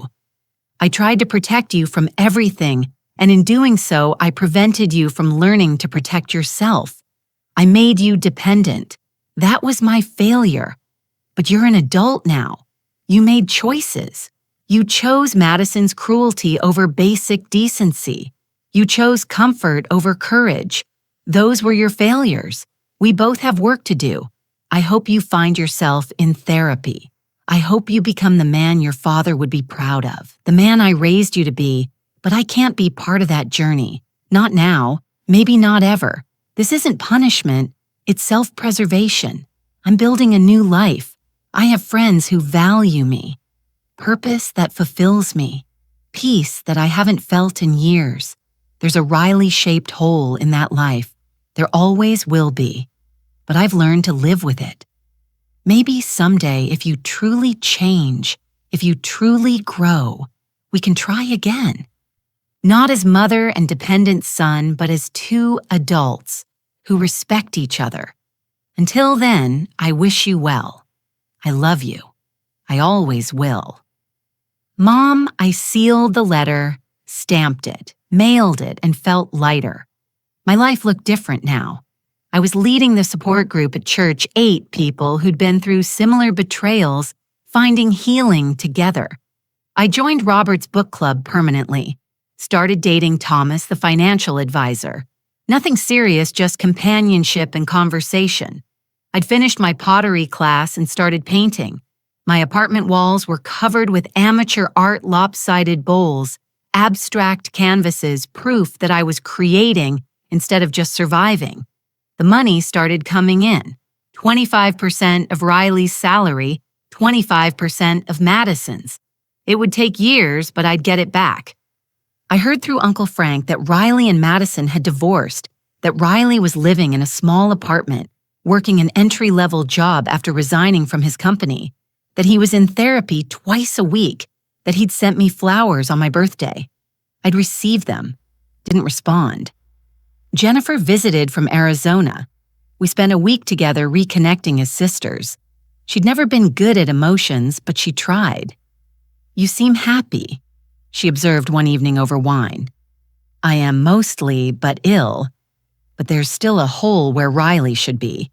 S1: I tried to protect you from everything, and in doing so, I prevented you from learning to protect yourself. I made you dependent. That was my failure. But you're an adult now. You made choices. You chose Madison's cruelty over basic decency. You chose comfort over courage. Those were your failures. We both have work to do. I hope you find yourself in therapy. I hope you become the man your father would be proud of, the man I raised you to be, but I can't be part of that journey. Not now, maybe not ever. This isn't punishment, it's self-preservation. I'm building a new life. I have friends who value me. Purpose that fulfills me. Peace that I haven't felt in years. There's a Riley-shaped hole in that life. There always will be. But I've learned to live with it. Maybe someday, if you truly change, if you truly grow, we can try again. Not as mother and dependent son, but as two adults who respect each other. Until then, I wish you well. I love you. I always will. Mom, I sealed the letter, stamped it, mailed it, and felt lighter. My life looked different now. I was leading the support group at church, 8 people who'd been through similar betrayals, finding healing together. I joined Robert's book club permanently, started dating Thomas, the financial advisor. Nothing serious, just companionship and conversation. I'd finished my pottery class and started painting. My apartment walls were covered with amateur art lopsided bowls, abstract canvases, proof that I was creating instead of just surviving. The money started coming in. 25% of Riley's salary, 25% of Madison's. It would take years, but I'd get it back. I heard through Uncle Frank that Riley and Madison had divorced, that Riley was living in a small apartment, working an entry-level job after resigning from his company, that he was in therapy twice a week, that he'd sent me flowers on my birthday. I'd received them, didn't respond. Jennifer visited from Arizona. We spent a week together reconnecting as sisters. She'd never been good at emotions, but she tried. "You seem happy," she observed one evening over wine. "I am mostly, but ill. But there's still a hole where Riley should be.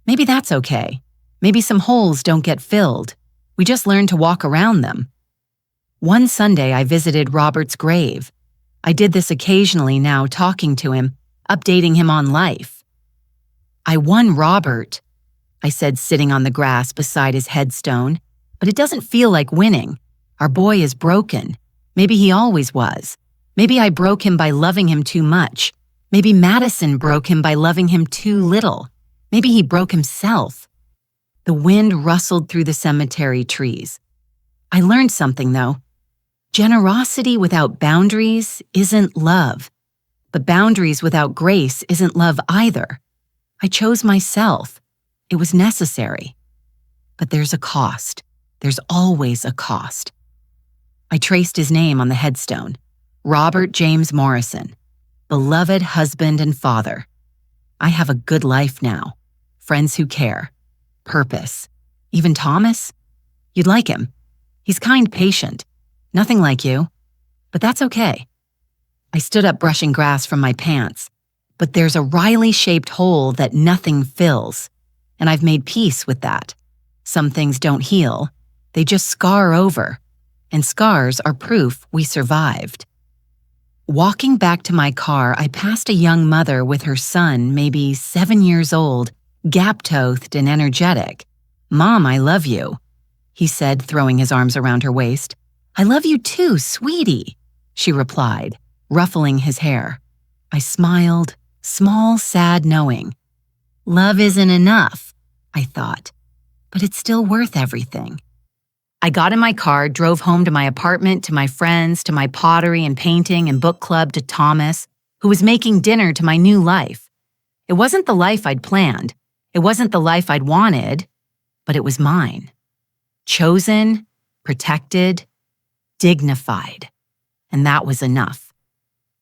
S1: Maybe that's okay. Maybe some holes don't get filled. We just learn to walk around them." One Sunday, I visited Robert's grave. I did this occasionally now, talking to him, updating him on life. "I won Robert," I said, sitting on the grass beside his headstone, "but it doesn't feel like winning. Our boy is broken. Maybe he always was. Maybe I broke him by loving him too much. Maybe Madison broke him by loving him too little. Maybe he broke himself." The wind rustled through the cemetery trees. I learned something, though. Generosity without boundaries isn't love, but boundaries without grace isn't love either. I chose myself. It was necessary. But there's a cost. There's always a cost. I traced his name on the headstone. Robert James Morrison, beloved husband and father. I have a good life now. Friends who care. Purpose. Even Thomas? You'd like him. He's kind, patient. Nothing like you. But that's okay. I stood up, brushing grass from my pants. But there's a Riley-shaped hole that nothing fills. And I've made peace with that. Some things don't heal. They just scar over. And scars are proof we survived. Walking back to my car, I passed a young mother with her son, maybe 7 years old, gap-toothed and energetic. "Mom, I love you," he said, throwing his arms around her waist. "I love you too, sweetie," she replied, ruffling his hair. I smiled, small, sad knowing. Love isn't enough, I thought, but it's still worth everything. I got in my car, drove home to my apartment, to my friends, to my pottery and painting and book club, to Thomas, who was making dinner, to my new life. It wasn't the life I'd planned. It wasn't the life I'd wanted, but it was mine. Chosen, protected, dignified. And that was enough.